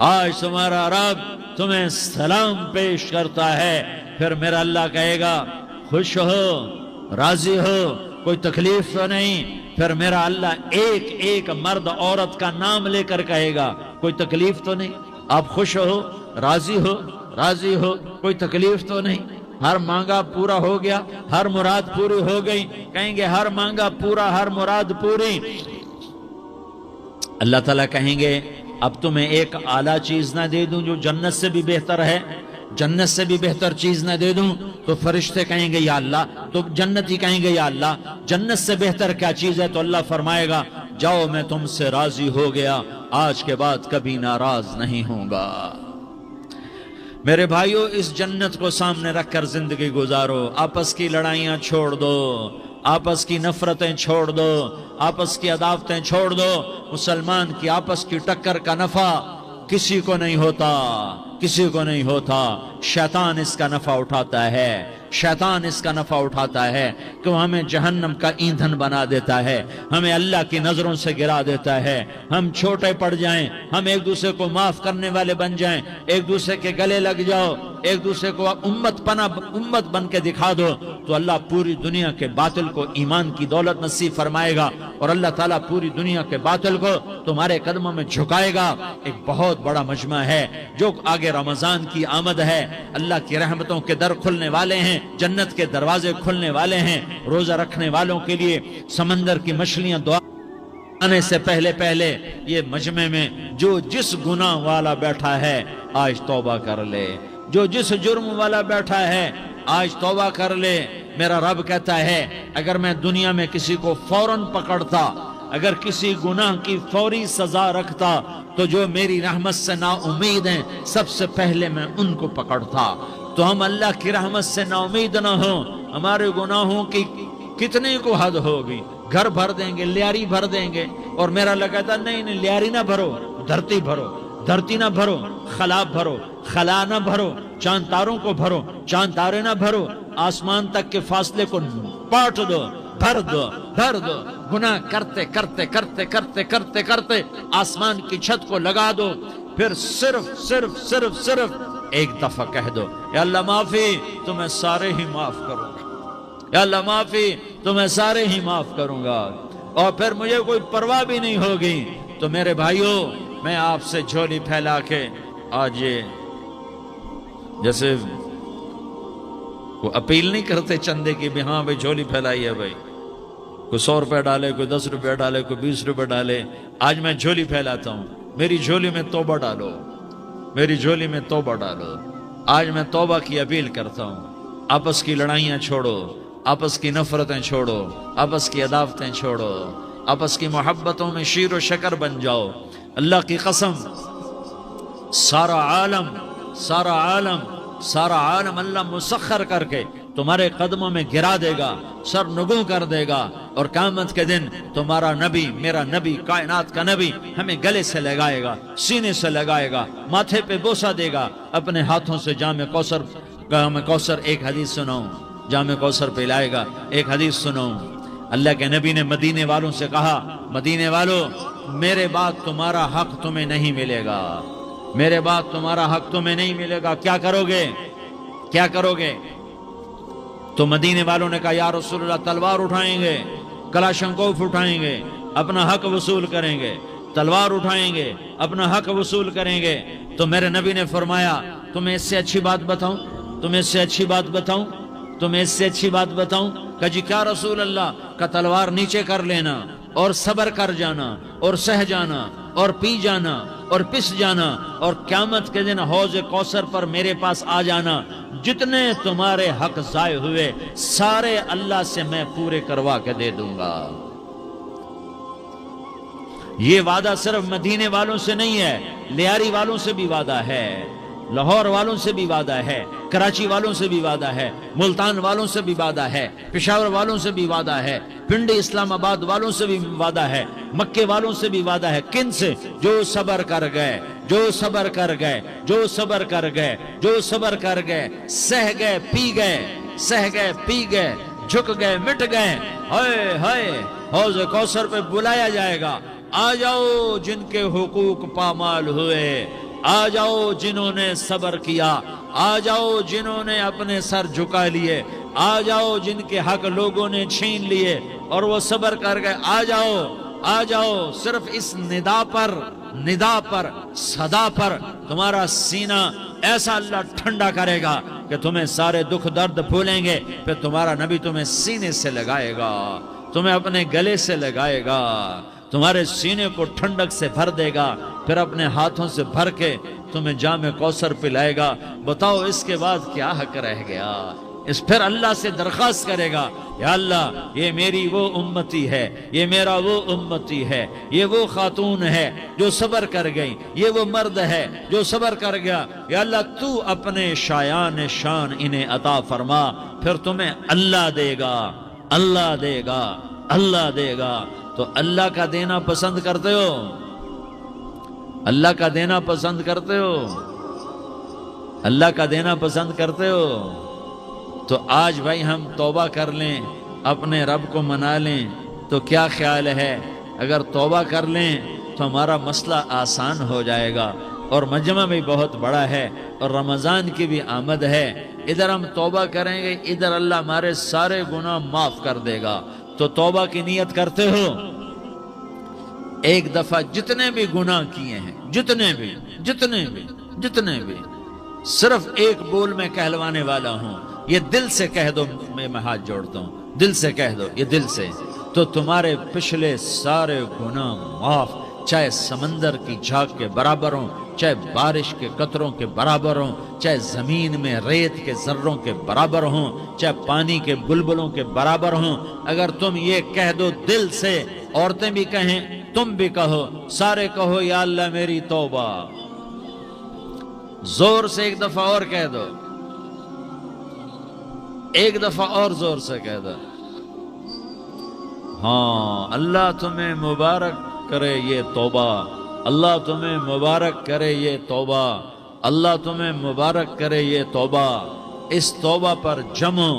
آج تمہارا رب تمہیں سلام پیش کرتا ہے۔ پھر میرا اللہ کہے گا خوش ہو، راضی ہو، کوئی تکلیف تو نہیں۔ پھر میرا اللہ ایک ایک مرد عورت کا نام لے کر کہے گا کوئی تکلیف تو نہیں، آپ خوش ہو، راضی ہو، راضی ہو، کوئی تکلیف تو نہیں، ہر مانگا پورا ہو گیا، ہر مراد پوری ہو گئی۔ کہیں گے ہر مانگا پورا، ہر مراد پوری۔ اللہ تعالیٰ کہیں گے اب تمہیں ایک اعلیٰ چیز نہ دے دوں جو جنت سے بھی بہتر ہے، جنت سے بھی بہتر چیز نہ دے دوں؟ تو فرشتے کہیں گے یا اللہ، تو جنتی کہیں گے یا اللہ جنت سے بہتر کیا چیز ہے؟ تو اللہ فرمائے گا جاؤ میں تم سے راضی ہو گیا، آج کے بعد کبھی ناراض نہیں ہوں گا۔ میرے بھائیو، اس جنت کو سامنے رکھ کر زندگی گزارو، آپس کی لڑائیاں چھوڑ دو، آپس کی نفرتیں چھوڑ دو، آپس کی عداوتیں چھوڑ دو۔ مسلمان کی آپس کی ٹکر کا نفع کسی کو نہیں ہوتا، کسی کو نہیں ہوتا۔ شیطان اس کا نفع اٹھاتا ہے، شیطان اس کا نفع اٹھاتا ہے کہ وہ ہمیں جہنم کا ایندھن بنا دیتا ہے، ہمیں اللہ کی نظروں سے گرا دیتا ہے، ہم چھوٹے پڑ جائیں، ہم ایک دوسرے کو معاف کرنے والے بن جائیں، ایک دوسرے کے گلے لگ جاؤ، ایک دوسرے کو امت بن کے دکھا دو، تو اللہ پوری دنیا کے باطل کو ایمان کی دولت نصیب فرمائے گا، اور اللہ تعالیٰ پوری دنیا کے باطل کو تمہارے قدموں میں جھکائے گا۔ ایک بہت بڑا مجمع ہے، جو آگے رمضان کی آمد ہے، اللہ کی رحمتوں کے در کھلنے والے ہیں، جنت کے دروازے کھلنے والے ہیں۔ روزہ رکھنے والوں کے لیے سمندر کی مچھلیاں دعا آنے سے پہلے پہلے یہ مجمع میں جو جس گناہ والا بیٹھا ہے آج توبہ کر لے، جو جس جرم والا بیٹھا ہے آج توبہ کر لے۔ میرا رب کہتا ہے اگر میں دنیا میں کسی کو فوراً پکڑتا، اگر کسی گناہ کی فوری سزا رکھتا، تو جو میری رحمت سے نا امید ہیں سب سے پہلے میں ان کو پکڑتا۔ تو ہم اللہ کی رحمت سے نا امید نہ ہوں، ہمارے گناہوں کی کتنے کو حد ہوگی، گھر بھر دیں گے، لیاری بھر دیں گے، اور میرا اللہ کہتا نہیں نہیں، لیاری نہ بھرو، دھرتی بھرو، دھرتی نہ بھرو، خلا بھرو، خلا نہ بھرو، چاند تاروں کو بھرو، چاند تارے نہ بھرو، آسمان تک کے فاصلے کو پاٹ دو، بھر دو، بھر دو۔ گناہ کرتے کرتے کرتے کرتے کرتے کرتے آسمان کی چھت کو لگا دو، پھر صرف صرف صرف صرف ایک دفعہ کہہ دو یا اللہ معافی، تو میں سارے ہی معاف کروں گا، یا اللہ معافی، تو میں سارے ہی معاف کروں گا، اور پھر مجھے کوئی پرواہ بھی نہیں ہوگی۔ تو میرے بھائیوں، میں آپ سے جھولی پھیلا کے آج یہ جیسے وہ اپیل نہیں کرتے چندے کی بھی ہاں بھائی جھولی پھیلائی ہے، بھائی کوئی 100 روپے ڈالے، کوئی 10 روپے ڈالے، کوئی 20 روپے ڈالے، آج میں جھولی پھیلاتا ہوں، میری جھولی میں توبہ ڈالو، میری جھولی میں توبہ ڈالو۔ آج میں توبہ کی اپیل کرتا ہوں، آپس کی لڑائیاں چھوڑو، آپس کی نفرتیں چھوڑو، آپس کی عداوتیں چھوڑو، آپس کی محبتوں میں شیر و شکر بن جاؤ۔ اللہ کی قسم، سارا عالم سارا عالم سارا عالم اللہ مسخر کر کے تمہارے قدموں میں گرا دے گا، سر نگوں کر دے گا، اور قیامت کے دن تمہارا نبی، میرا نبی، کائنات کا نبی ہمیں گلے سے لگائے گا، سینے سے لگائے گا، ماتھے پہ بوسہ دے گا، اپنے ہاتھوں سے جام کوثر ایک حدیث سناؤں، جام کوثر پلائے گا۔ ایک حدیث سناؤں، اللہ کے نبی نے مدینے والوں سے کہا، مدینے والوں میرے بعد تمہارا حق تمہیں نہیں ملے گا، میرے بعد تمہارا حق تمہیں نہیں ملے گا، کیا کرو گے؟ کیا کرو گے؟ تو مدینے والوں نے کہا یا رسول اللہ تلوار اٹھائیں گے، کلاشنکوف اٹھائیں گے، اپنا حق وصول کریں گے، تلوار اٹھائیں گے، اپنا حق وصول کریں گے۔ تو میرے نبی نے فرمایا تمہیں اس سے اچھی بات بتاؤں، تمہیں اس سے اچھی بات بتاؤں، تمہیں اس سے اچھی بات بتاؤں، کہ جی کیا رسول اللہ کا تلوار نیچے کر لینا اور صبر کر جانا اور سہ جانا اور پی جانا اور پس جانا اور قیامت کے دن حوض کوثر پر میرے پاس آ جانا، جتنے تمہارے حق ضائع ہوئے سارے اللہ سے میں پورے کروا کے دے دوں گا۔ یہ وعدہ صرف مدینے والوں سے نہیں ہے، لیاری والوں سے بھی وعدہ ہے، لاہور والوں سے بھی وعدہ ہے، کراچی والوں سے بھی وعدہ ہے، ملتان والوں سے بھی وعدہ ہے، پشاور والوں سے بھی وعدہ ہے، پنڈی اسلام آباد والوں سے بھی وعدہ ہے، مکے والوں سے بھی وعدہ ہے۔ کن سے؟ جو صبر کر گئے، جو صبر کر گئے، جو صبر کر گئے، جو صبر کر گئے، سہ گئے پی گئے، سہ گئے پی گئے، جھک گئے مٹ گئے۔ ہائے ہائے، حوض کوثر پہ بلایا جائے گا، آ جاؤ جن کے حقوق پامال ہوئے، آ جاؤ جنہوں نے صبر کیا، آ جاؤ جنہوں نے اپنے سر جھکا لیے، آ جاؤ جن کے حق لوگوں نے چھین لیے اور وہ صبر کر گئے، آ جاؤ آ جاؤ۔ صرف اس ندا پر صدا پر تمہارا سینہ ایسا اللہ ٹھنڈا کرے گا کہ تمہیں سارے دکھ درد بھولیں گے، پھر تمہارا نبی تمہیں سینے سے لگائے گا، تمہیں اپنے گلے سے لگائے گا، تمہارے سینے کو ٹھنڈک سے بھر دے گا، پھر اپنے ہاتھوں سے بھر کے تمہیں جام کوثر پلائے گا۔ بتاؤ اس کے بعد کیا حق رہ گیا؟ پھر اللہ سے درخواست کرے گا، یا اللہ یہ میری وہ امتی ہے، یہ میرا وہ امتی ہے، یہ وہ خاتون ہے جو صبر کر گئی، یہ وہ مرد ہے جو صبر کر گیا، یا اللہ تو اپنے شایان شان انہیں عطا فرما۔ پھر تمہیں اللہ دے گا، اللہ دے گا، اللہ دے گا۔ تو اللہ کا دینا پسند کرتے ہو؟ اللہ کا دینا پسند کرتے ہو؟ اللہ کا دینا پسند کرتے ہو؟ تو آج بھائی ہم توبہ کر لیں، اپنے رب کو منا لیں، تو کیا خیال ہے اگر توبہ کر لیں تو ہمارا مسئلہ آسان ہو جائے گا، اور مجمع بھی بہت بڑا ہے اور رمضان کی بھی آمد ہے، ادھر ہم توبہ کریں گے، ادھر اللہ ہمارے سارے گناہ معاف کر دے گا۔ تو توبہ کی نیت کرتے ہو؟ ایک دفعہ جتنے بھی گناہ کیے ہیں، جتنے بھی صرف ایک بول میں کہلوانے والا ہوں، یہ دل سے کہہ دو، میں ہاتھ جوڑتا ہوں، دل سے کہہ دو، یہ دل سے، تو تمہارے پچھلے سارے گناہ معاف، چاہے سمندر کی جھاگ کے برابر ہوں، چاہے بارش کے قطروں کے برابر ہوں، چاہے زمین میں ریت کے ذروں کے برابر ہوں، چاہے پانی کے بلبلوں کے برابر ہوں۔ اگر تم یہ کہہ دو دل سے، عورتیں بھی کہیں، تم بھی کہو، سارے کہو، یا اللہ میری توبہ، زور سے ایک دفعہ اور کہہ دو، ایک دفعہ اور زور سے کہہ دو۔ ہاں، اللہ تمہیں مبارک کرے یہ توبہ، اللہ تمہیں مبارک کرے یہ توبہ، اللہ تمہیں مبارک کرے یہ توبہ۔ اس توبہ پر جمو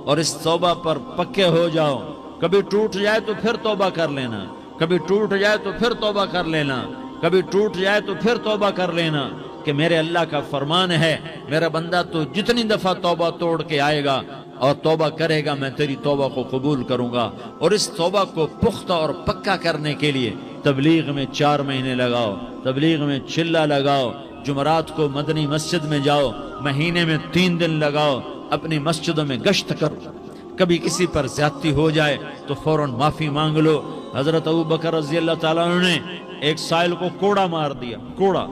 اور اس توبہ پر پکے ہو جاؤ۔ کبھی ٹوٹ جائے تو پھر توبہ کر لینا، کبھی ٹوٹ جائے تو پھر توبہ کر لینا، کبھی ٹوٹ جائے تو پھر توبہ کر لینا، کہ میرے اللہ کا فرمان ہے، میرا بندہ تو جتنی دفعہ توبہ توڑ کے آئے گا اور توبہ کرے گا، میں تیری توبہ کو قبول کروں گا۔ اور اس توبہ کو پختہ اور پکا کرنے کے لیے تبلیغ میں 4 مہینے لگاؤ، تبلیغ میں چلہ لگاؤ، جمعرات کو مدنی مسجد میں جاؤ، مہینے میں 3 دن لگاؤ، اپنی مسجدوں میں گشت کرو، کبھی کسی پر زیادتی ہو جائے تو فوراً معافی مانگ لو۔ حضرت ابوبکر رضی اللہ تعالیٰ عنہ نے ایک سائل کو کوڑا مار دیا، کوڑا،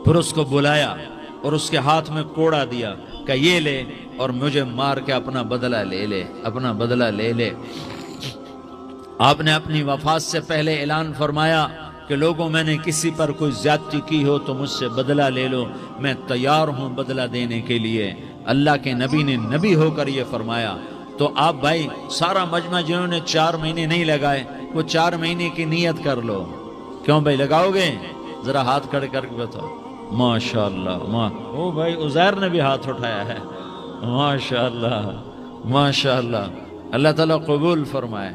پھر اس کو بلایا اور اس کے ہاتھ میں کوڑا دیا کہ یہ لے اور مجھے مار کے اپنا بدلہ لے لے، اپنا بدلہ لے لے۔ آپ نے اپنی وفات سے پہلے اعلان فرمایا کہ لوگوں، میں نے کسی پر کوئی زیادتی کی ہو تو مجھ سے بدلہ لے لو، میں تیار ہوں بدلہ دینے کے لیے۔ اللہ کے نبی نے نبی ہو کر یہ فرمایا۔ تو آپ بھائی سارا مجمع جنہوں نے 4 مہینے نہیں لگائے، وہ 4 مہینے کی نیت کر لو۔ کیوں بھائی لگاؤ گے؟ ذرا ہاتھ کھڑے کر کے بتاؤ۔ ماشاءاللہ، او بھائی عزیر نے بھی ہاتھ اٹھایا ہے، ماشاءاللہ ماشاءاللہ، اللہ تعالیٰ قبول فرمائے۔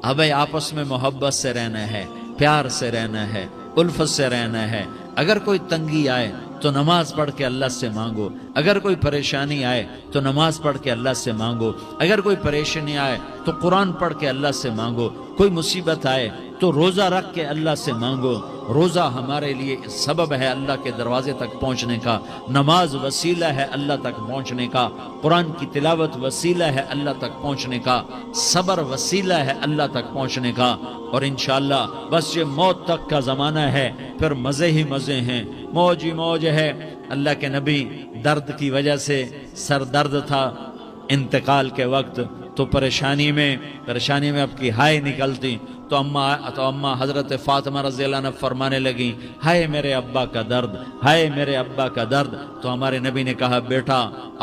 اب بھائی آپس میں محبت سے رہنا ہے، پیار سے رہنا ہے، الفت سے رہنا ہے۔ اگر کوئی تنگی آئے تو نماز پڑھ کے اللہ سے مانگو، اگر کوئی پریشانی آئے تو نماز پڑھ کے اللہ سے مانگو، اگر کوئی پریشانی آئے تو قرآن پڑھ کے اللہ سے مانگو، کوئی مصیبت آئے تو روزہ رکھ کے اللہ سے مانگو، روزہ ہمارے لیے سبب ہے اللہ کے دروازے تک پہنچنے کا، نماز وسیلہ ہے اللہ تک پہنچنے کا، قرآن کی تلاوت وسیلہ ہے اللہ تک پہنچنے کا، صبر وسیلہ ہے اللہ تک پہنچنے کا، اور انشاءاللہ بس یہ موت تک کا زمانہ ہے، پھر مزے ہی مزے ہیں، موج ہی موج ہے۔ اللہ کے نبی درد کی وجہ سے سر درد تھا انتقال کے وقت، تو پریشانی میں اب کی ہائے نکلتی، تو اماں حضرت فاطمہ رضی اللہ عنہ فرمانے لگیں، ہائے میرے ابا کا درد، ہائے میرے ابا کا درد۔ تو ہمارے نبی نے کہا، بیٹا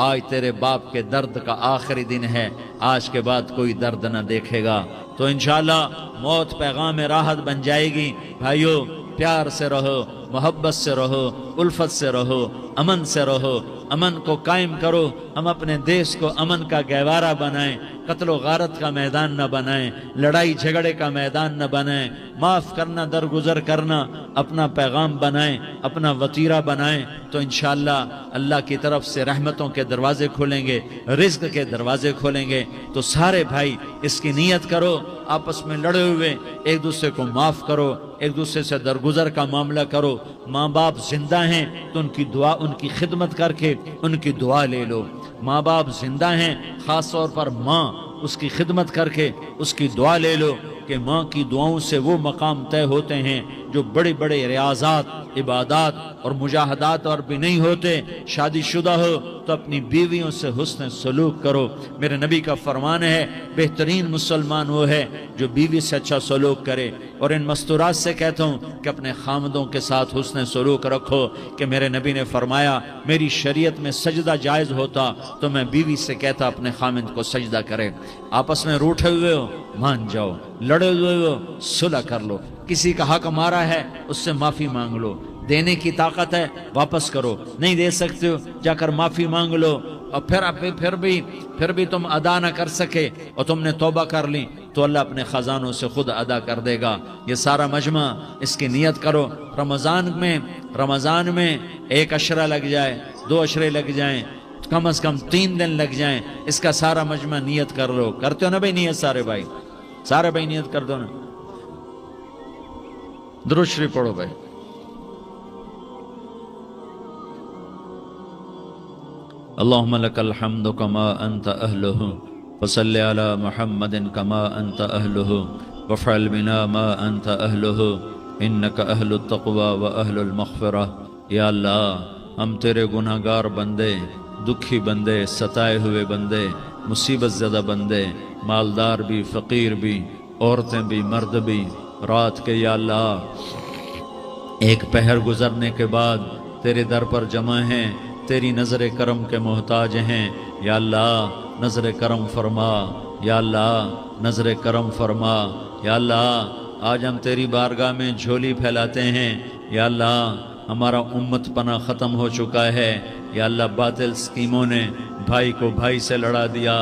آج تیرے باپ کے درد کا آخری دن ہے، آج کے بعد کوئی درد نہ دیکھے گا۔ تو انشاءاللہ موت پیغام راحت بن جائے گی۔ بھائیو، پیار سے رہو، محبت سے رہو، الفت سے رہو، امن سے رہو، امن کو قائم کرو۔ ہم اپنے دیش کو امن کا گہوارہ بنائیں، قتل و غارت کا میدان نہ بنائیں، لڑائی جھگڑے کا میدان نہ بنائیں، معاف کرنا، درگزر کرنا اپنا پیغام بنائیں، اپنا وتیرہ بنائیں، تو انشاءاللہ اللہ کی طرف سے رحمتوں کے دروازے کھولیں گے، رزق کے دروازے کھولیں گے۔ تو سارے بھائی اس کی نیت کرو، آپس میں لڑے ہوئے ایک دوسرے کو معاف کرو، ایک دوسرے سے درگزر کا معاملہ کرو۔ ماں باپ زندہ ہیں تو ان کی خدمت کر کے ان کی دعا لے لو۔ ماں باپ زندہ ہیں، خاص طور پر ماں، اس کی خدمت کر کے اس کی دعا لے لو، کہ ماں کی دعاؤں سے وہ مقام طے ہوتے ہیں جو بڑے بڑے ریاضات، عبادات اور مجاہدات اور بھی نہیں ہوتے۔ شادی شدہ ہو تو اپنی بیویوں سے حسن سلوک کرو۔ میرے نبی کا فرمان ہے، بہترین مسلمان وہ ہے جو بیوی سے اچھا سلوک کرے۔ اور ان مستورات سے کہتا ہوں کہ اپنے خامدوں کے ساتھ حسن سلوک رکھو، کہ میرے نبی نے فرمایا، میری شریعت میں سجدہ جائز ہوتا تو میں بیوی سے کہتا اپنے خامد کو سجدہ کرے۔ آپس میں روٹھے ہوئے ہو، مان جاؤ، لڑے ہوئے ہو، صلح کر لو، کسی کا حق مارا ہے اس سے معافی مانگ لو، دینے کی طاقت ہے واپس کرو، نہیں دے سکتے ہو جا کر معافی مانگ لو، اور پھر بھی تم ادا نہ کر سکے اور تم نے توبہ کر لی تو اللہ اپنے خزانوں سے خود ادا کر دے گا۔ یہ سارا مجمع اس کی نیت کرو۔ رمضان میں 1 عشرہ لگ جائے، 2 عشرے لگ جائیں، کم از کم 3 دن لگ جائیں، اس کا سارا مجمع نیت کر لو۔ کرتے ہو نا بھائی نیت؟ سارے بھائی نیت کر دو نا۔ درود شریف پڑھو بھائی۔ اللہم لک الحمد کما انت اہلہ، وصلی علی محمد کما انت اہلہ، وفعل بنا ما انت اہلہ، انک اہل التقوی و اہل المغفرہ۔ یا اللہ، ہم تیرے گناہ گار بندے، دکھی بندے، ستائے ہوئے بندے، مصیبت زدہ بندے، مالدار بھی، فقیر بھی، عورتیں بھی، مرد بھی، رات کے یا اللہ ایک پہر گزرنے کے بعد تیرے در پر جمع ہیں، تیری نظر کرم کے محتاج ہیں۔ یا اللہ نظر کرم فرما، یا اللہ نظر کرم فرما۔ یا اللہ آج ہم تیری بارگاہ میں جھولی پھیلاتے ہیں۔ یا اللہ ہمارا امت پناہ ختم ہو چکا ہے۔ یا اللہ باطل سکیموں نے بھائی کو بھائی سے لڑا دیا،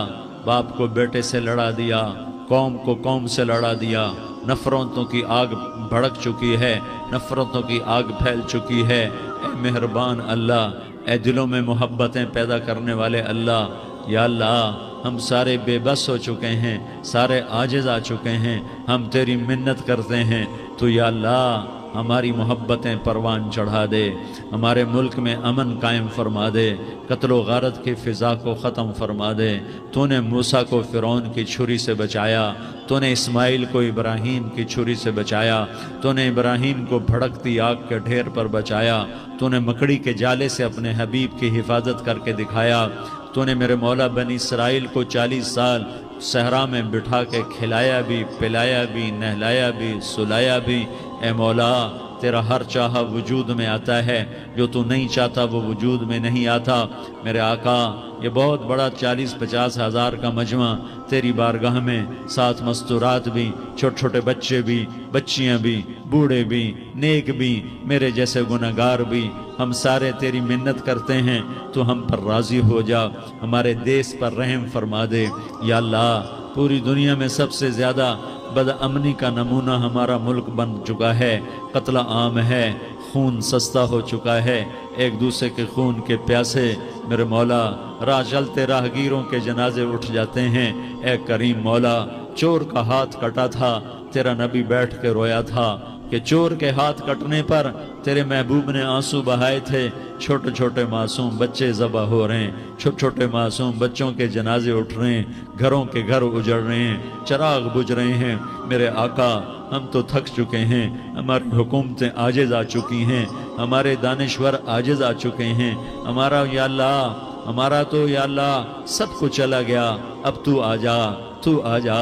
باپ کو بیٹے سے لڑا دیا، قوم کو قوم سے لڑا دیا، نفرتوں کی آگ بھڑک چکی ہے، نفرتوں کی آگ پھیل چکی ہے۔ اے مہربان اللہ، اے دلوں میں محبتیں پیدا کرنے والے اللہ، یا اللہ ہم سارے بے بس ہو چکے ہیں، سارے عاجز آ چکے ہیں، ہم تیری منت کرتے ہیں، تو یا اللہ ہماری محبتیں پروان چڑھا دے، ہمارے ملک میں امن قائم فرما دے، قتل و غارت کی فضا کو ختم فرما دے۔ تو نے موسیٰ کو فرعون کی چھری سے بچایا، تو نے اسماعیل کو ابراہیم کی چھری سے بچایا، تو نے ابراہیم کو بھڑکتی آگ کے ڈھیر پر بچایا، تو نے مکڑی کے جالے سے اپنے حبیب کی حفاظت کر کے دکھایا، تو نے میرے مولا بنی اسرائیل کو 40 سال صحرا میں بٹھا کے کھلایا بھی، پلایا بھی، نہلایا بھی، سلایا بھی۔ اے مولا تیرا ہر چاہا وجود میں آتا ہے، جو تو نہیں چاہتا وہ وجود میں نہیں آتا۔ میرے آقا یہ بہت بڑا 40-50 ہزار کا مجمع تیری بارگاہ میں، ساتھ مستورات بھی، چھوٹے چھوٹے بچے بھی، بچیاں بھی، بوڑھے بھی، نیک بھی، میرے جیسے گناہگار بھی، ہم سارے تیری منت کرتے ہیں تو ہم پر راضی ہو جا، ہمارے دیس پر رحم فرما دے۔ یا اللہ پوری دنیا میں سب سے زیادہ بد امنی کا نمونہ ہمارا ملک بن چکا ہے، قتل عام ہے، خون سستا ہو چکا ہے، ایک دوسرے کے خون کے پیاسے میرے مولا راہ چلتے راہگیروں کے جنازے اٹھ جاتے ہیں۔ اے کریم مولا، چور کا ہاتھ کٹا تھا، تیرا نبی بیٹھ کے رویا تھا، کہ چور کے ہاتھ کٹنے پر تیرے محبوب نے آنسو بہائے تھے، چھوٹے چھوٹے معصوم بچے ذبح ہو رہے ہیں، چھوٹے چھوٹے معصوم بچوں کے جنازے اٹھ رہے ہیں، گھروں کے گھر اجڑ رہے ہیں، چراغ بجھ رہے ہیں۔ میرے آقا ہم تو تھک چکے ہیں، ہماری حکومتیں عاجز آ چکی ہیں، ہمارے دانشور عاجز آ چکے ہیں، ہمارا یا اللہ ہمارا تو یا اللہ سب کچھ چلا گیا، اب تو آ جا، تو آ جا،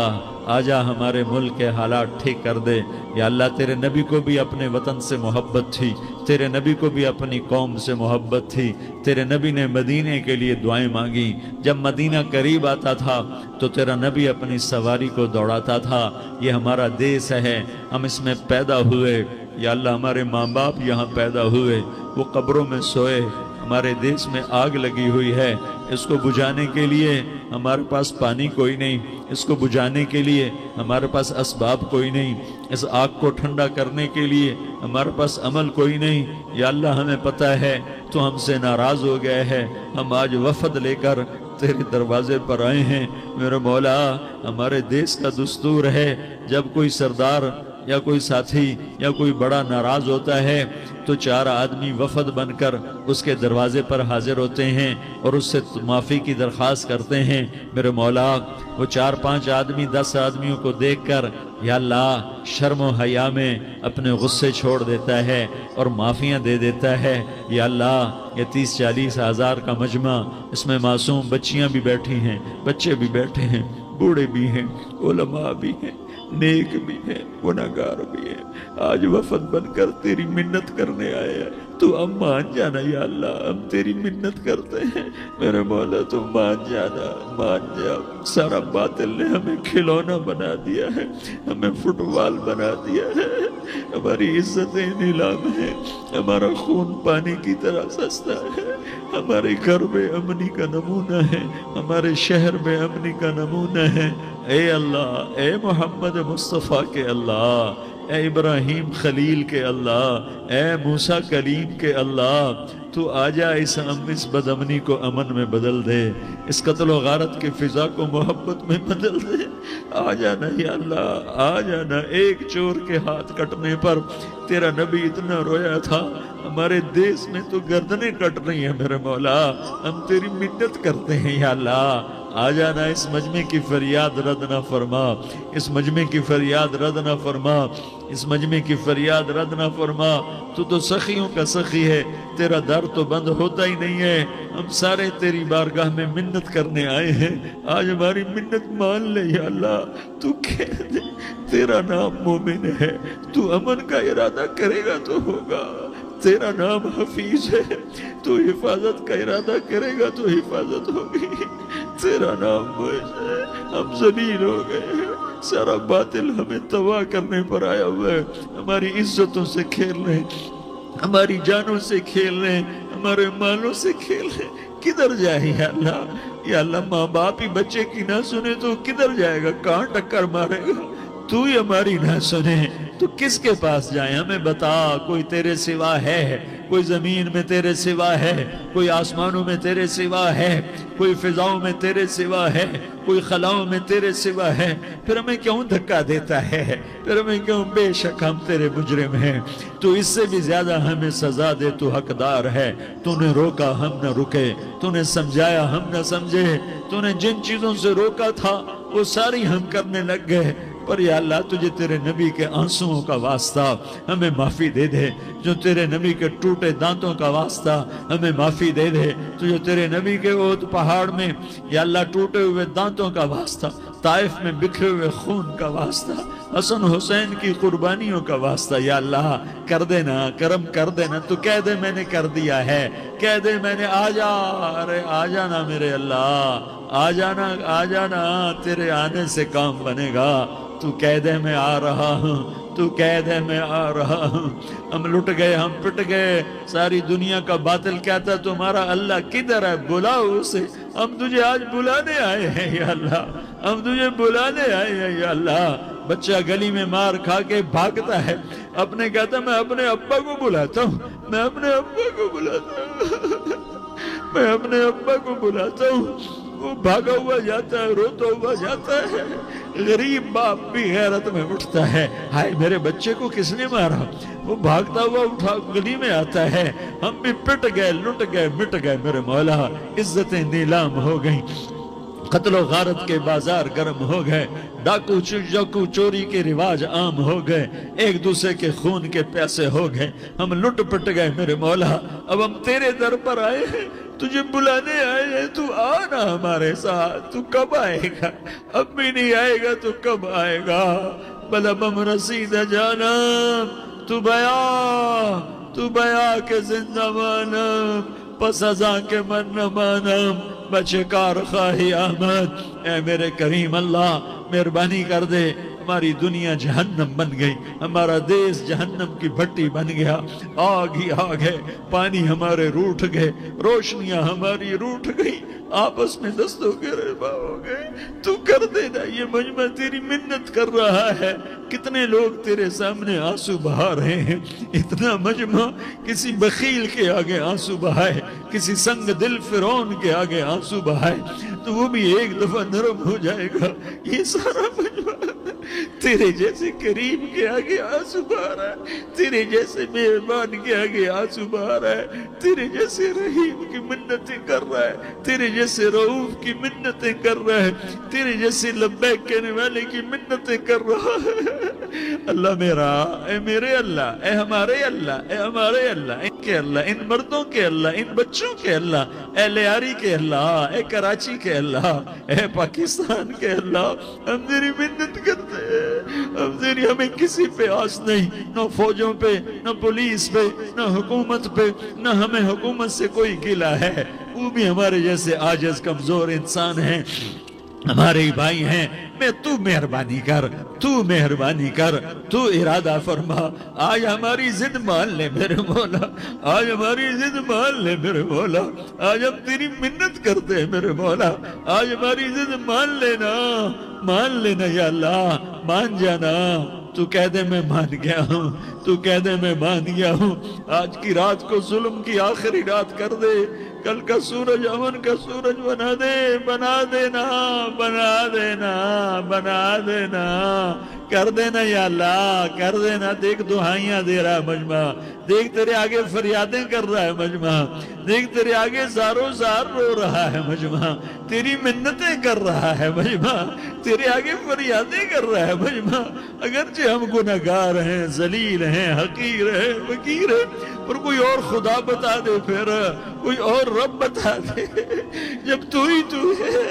آ جا ہمارے ملک کے حالات ٹھیک کر دے۔ یا اللہ تیرے نبی کو بھی اپنے وطن سے محبت تھی، تیرے نبی کو بھی اپنی قوم سے محبت تھی، تیرے نبی نے مدینے کے لیے دعائیں مانگی۔ جب مدینہ قریب آتا تھا تو تیرا نبی اپنی سواری کو دوڑاتا تھا۔ یہ ہمارا دیس ہے، ہم اس میں پیدا ہوئے، یا اللہ ہمارے ماں باپ یہاں پیدا ہوئے، وہ قبروں میں سوئے، ہمارے دیس میں آگ لگی ہوئی ہے، اس کو بجھانے کے لیے ہمارے پاس پانی کوئی نہیں، اس کو بجھانے کے لیے ہمارے پاس اسباب کوئی نہیں، اس آگ کو ٹھنڈا کرنے کے لیے ہمارے پاس عمل کوئی نہیں۔ یا اللہ ہمیں پتہ ہے تو ہم سے ناراض ہو گئے ہے، ہم آج وفد لے کر تیرے دروازے پر آئے ہیں۔ میرے مولا ہمارے دیس کا دستور ہے، جب کوئی سردار یا کوئی ساتھی یا کوئی بڑا ناراض ہوتا ہے تو 4 آدمی وفد بن کر اس کے دروازے پر حاضر ہوتے ہیں اور اس سے معافی کی درخواست کرتے ہیں۔ میرے مولا وہ 4-5 آدمی 10 آدمیوں کو دیکھ کر یا اللہ شرم و حیا میں اپنے غصے چھوڑ دیتا ہے اور معافیاں دے دیتا ہے۔ یا اللہ یہ 30-40 ہزار کا مجمع، اس میں معصوم بچیاں بھی بیٹھی ہیں، بچے بھی بیٹھے ہیں، بوڑھے بھی ہیں، علماء بھی ہیں، نیک بھی ہیں، گناہگار بھی ہیں، آج وفد بن کر تیری منت کرنے آئے ہیں، تو اب مان جانا یا اللہ، ہم تیری منت کرتے ہیں۔ میرے مولا تو مان جانا، مان جا۔ سارا باطل نے ہمیں کھلونا بنا دیا ہے، ہمیں فٹ بال بنا دیا ہے، ہماری عزتیں نیلام ہیں، ہمارا خون پانی کی طرح سستا ہے، ہمارے گھر بے امنی کا نمونہ ہے، ہمارے شہر بے امنی کا نمونہ ہے۔ اے اللہ، اے محمد مصطفیٰ کے اللہ، اے ابراہیم خلیل کے اللہ، اے موسیٰ کلیم کے اللہ، تو آجا اس بدامنی کو امن میں بدل دے، اس قتل و غارت کی فضا کو محبت میں بدل دے۔ آ جانا یا اللہ، آ جانا۔ ایک چور کے ہاتھ کٹنے پر تیرا نبی اتنا رویا تھا، ہمارے دیس میں تو گردنیں کٹ رہی ہیں۔ میرے مولا ہم تیری منت کرتے ہیں یا اللہ، آ جانا، اس مجمع کی فریاد رد نہ فرما، اس مجمع کی فریاد رد نہ فرما، اس مجمع کی فریاد رد نہ فرما۔ تو سخیوں کا سخی ہے، تیرا در تو بند ہوتا ہی نہیں ہے۔ ہم سارے تیری بارگاہ میں منت کرنے آئے ہیں، آج ہماری منت مان لے یا اللہ۔ تو کہہ دے تیرا نام مومن ہے، تو امن کا ارادہ کرے گا تو ہوگا، تیرا نام حفیظ ہے، تو حفاظت کا ارادہ کرے گا تو حفاظت ہوگی، تیرا نام موعز ہے۔ ہم ذلیل ہو گئے ہیں، سارا باطل ہمیں تباہ کرنے پر آیا ہوا ہے، ہماری عزتوں سے کھیل رہے ہیں، ہماری جانوں سے کھیل رہے ہیں، ہمارے مالوں سے کھیل رہے ہیں۔ کدھر جائے یا اللہ؟ یا اللہ ماں باپ ہی بچے کی نہ سنے تو کدھر جائے گا؟ کہاں ٹکر مارے گا؟ تو ہی ہماری نہ سنے تو کس کے پاس جائیں؟ ہمیں بتا، کوئی تیرے سوا ہے؟ کوئی زمین میں تیرے سوا ہے؟ کوئی آسمانوں میں تیرے سوا ہے؟ کوئی فضاؤں میں تیرے سوا ہے؟ کوئی خلاؤں میں تیرے سوا ہے؟ پھر ہمیں کیوں دھکا دیتا ہے؟ پھر ہمیں کیوں؟ بے شک ہم تیرے مجرم ہیں، تو اس سے بھی زیادہ ہمیں سزا دے، تو حقدار ہے۔ تو نے روکا ہم نہ رکے، تو نے سمجھایا ہم نہ سمجھے، تو نے جن چیزوں سے روکا تھا وہ ساری ہم کرنے لگ گئے۔ پر یا اللہ تجھے تیرے نبی کے آنسوؤں کا واسطہ ہمیں معافی دے دے، جو تیرے نبی کے ٹوٹے دانتوں کا واسطہ ہمیں معافی دے دے، تجھے تیرے نبی کے احد پہاڑ میں یا اللہ ٹوٹے ہوئے دانتوں کا واسطہ، طائف میں بکھرے ہوئے خون کا واسطہ، حسن حسین کی قربانیوں کا واسطہ یا اللہ کر دینا، کرم کر دینا۔ تو کہہ دے میں نے کر دیا ہے، کہہ دے میں نے، آ جا، ارے آ جانا میرے اللہ، آ جانا، آ جانا، تیرے آنے سے کام بنے گا۔ تو کہہ دے میں آ رہا ہوں، تو کہہ دے میں آ رہا ہوں۔ ہم لٹ گئے، ہم پٹ گئے، ساری دنیا کا باطل کہتا تمہارا اللہ کدھر ہے؟ بلاؤ اسے، ہم تجھے آج بلانے آئے ہیں یا اللہ، ہم تجھے بلانے آئے ہیں یا اللہ۔ بچہ گلی میں مار کھا کے بھاگتا ہے، اپنے کہتا میں اپنے ابا کو بلاتا ہوں، میں اپنے ابا کو بلاتا ہوں، میں اپنے ابا کو بلاتا ہوں۔ وہ بھاگا ہوا جاتا ہے، روتا ہوا جاتا ہے، غریب باپ بھی غیرت میں اٹھتا ہے، ہائے میرے بچے کو کس نے مارا، وہ بھاگتا ہوا اٹھا گلی میں آتا ہے، ہم بھی پٹ گئے، لٹ گئے، مٹ گئے میرے مولا، عزتیں نیلام ہو گئیں، قتل و غارت کے بازار گرم ہو گئے، ڈاکو چوری کے رواج عام ہو گئے، ایک دوسرے کے خون کے پیاسے ہو گئے، ہم لٹ پٹ گئے میرے مولا، اب ہم تیرے در پر آئے ہیں، تجھے بلانے آئے ہیں، تو آنا ہمارے ساتھ، تو کب آئے گا، اب بھی نہیں آئے گا تو کب آئے گا، بلبم رسید جانم تو بیا کے زندہ مانم، پس ازاں کے من نہ مانم، بچے کار خواہی آمد، اے میرے کریم اللہ مہربانی کر دے، ہماری دنیا جہنم بن گئی، ہمارا دیس جہنم کی بھٹی بن گیا، آگ ہی آگ ہے، پانی ہمارے روٹھ گئے، روشنیاں ہماری روٹھ گئی، آپس میں دستوں کے ربا ہو گئے، تو کر دینا، یہ مجمع تیری منت کر رہا ہے، کتنے لوگ تیرے سامنے آنسو بہا رہے ہیں، اتنا مجمع کسی بخیل کے آگے آنسو بہائے، کسی سنگ دل فرعون کے آگے آنسو بہائے تو وہ بھی ایک دفعہ نرم ہو جائے گا، یہ سارا مجمع تیرے جیسے کریم کے آگے آنسو بہا رہا ہے، تیرے جیسے مہربان کے آگے آنسو بہا رہا ہے، تیرے جیسے رحیم کی منتیں کر رہا ہے، تیرے جیسے رؤوف کی منتیں کر رہا ہے، تیرے جیسے لبیک کہنے والے کی منتیں کر رہا ہے۔ اللہ میرا، اے میرے اللہ، اے ہمارے اللہ، اے ہمارے اللہ، ان کے اللہ، ان مردوں کے اللہ، ان بچوں کے اللہ، اے لیاری کے اللہ، اے کراچی کے اللہ، اے پاکستان کے اللہ، ہم تیری منت کرتے ہیں، ہم تیری، ہمیں کسی پہ آس نہیں، نہ فوجوں پہ، نہ پولیس پہ، نہ حکومت پہ، نہ ہمیں حکومت سے کوئی گلہ ہے، وہ بھی ہمارے جیسے عاجز کمزور انسان ہیں، ہمارے بھائی ہیں، میں تو مہربانی کر، تو مہربانی کر، تو ارادہ فرما، آج ہماری ضد مان لے میرے مولا، آج ہماری ضد مان لے میرے مولا، آج ہم تیری منت کرتے ہیں میرے مولا، آج ہماری ضد مان لینا یا اللہ، مان جانا، تو کہہ دے میں مان گیا ہوں، تو کہہ دے میں مان گیا ہوں، آج کی رات کو ظلم کی آخری رات کر دے، کل کا سورج امن کا سورج بنا دینا، کر دینا یا اللہ، کر دینا، دیکھ دعائیاں دے رہا ہے مجمع، دیکھ تیرے آگے فریادیں کر رہا ہے مجمع، دیکھ تیرے آگے زارو زار رو رہا ہے مجمع، تیری منتیں کر رہا ہے مجمع، تیرے آگے فریادیں کر رہا ہے مجمع، اگرچہ ہم گناہگار ہیں، ذلیل ہیں، حقیر ہیں، فقیر ہیں، پر کوئی اور خدا بتا دے، پھر کوئی اور رب بتا دے، جب تو ہی تو ہے،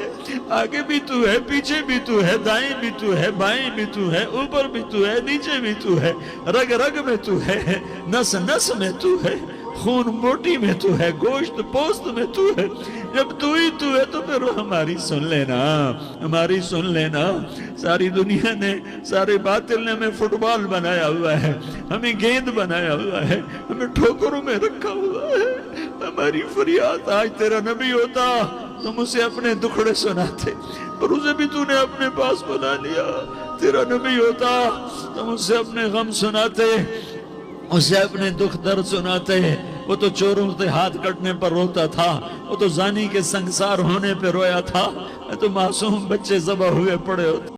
آگے بھی تو ہے، پیچھے بھی تو ہے، دائیں بھی تو ہے، بائیں بھی تو ہے، اوپر بھی تو ہے، نیچے بھی تو ہے، رگ رگ میں تو ہے، نس نس میں تو ہے، خون موٹی میں تو ہے، گوشت پوست میں تو ہے، جب تو ہی تو ہے تو پھر ہماری سن لینا، ساری دنیا نے، سارے باطل نے ہمیں فٹ بال بنایا ہوا ہے، ہمیں گیند بنایا ہوا ہے، ہمیں ٹھوکروں میں رکھا ہوا ہے، ہماری فریاد، آج تیرا نبی ہوتا تم اسے اپنے دکھڑے سناتے، پر اسے بھی تو نے اپنے پاس بنا لیا، تیرا نبی ہوتا تم اسے اپنے غم سناتے، اسے اپنے دکھ درد سناتے، وہ تو چوروں سے ہاتھ کٹنے پر روتا تھا، وہ تو زانی کے سنگسار ہونے پہ رویا تھا، تو معصوم بچے ذبح ہوئے پڑے ہوتے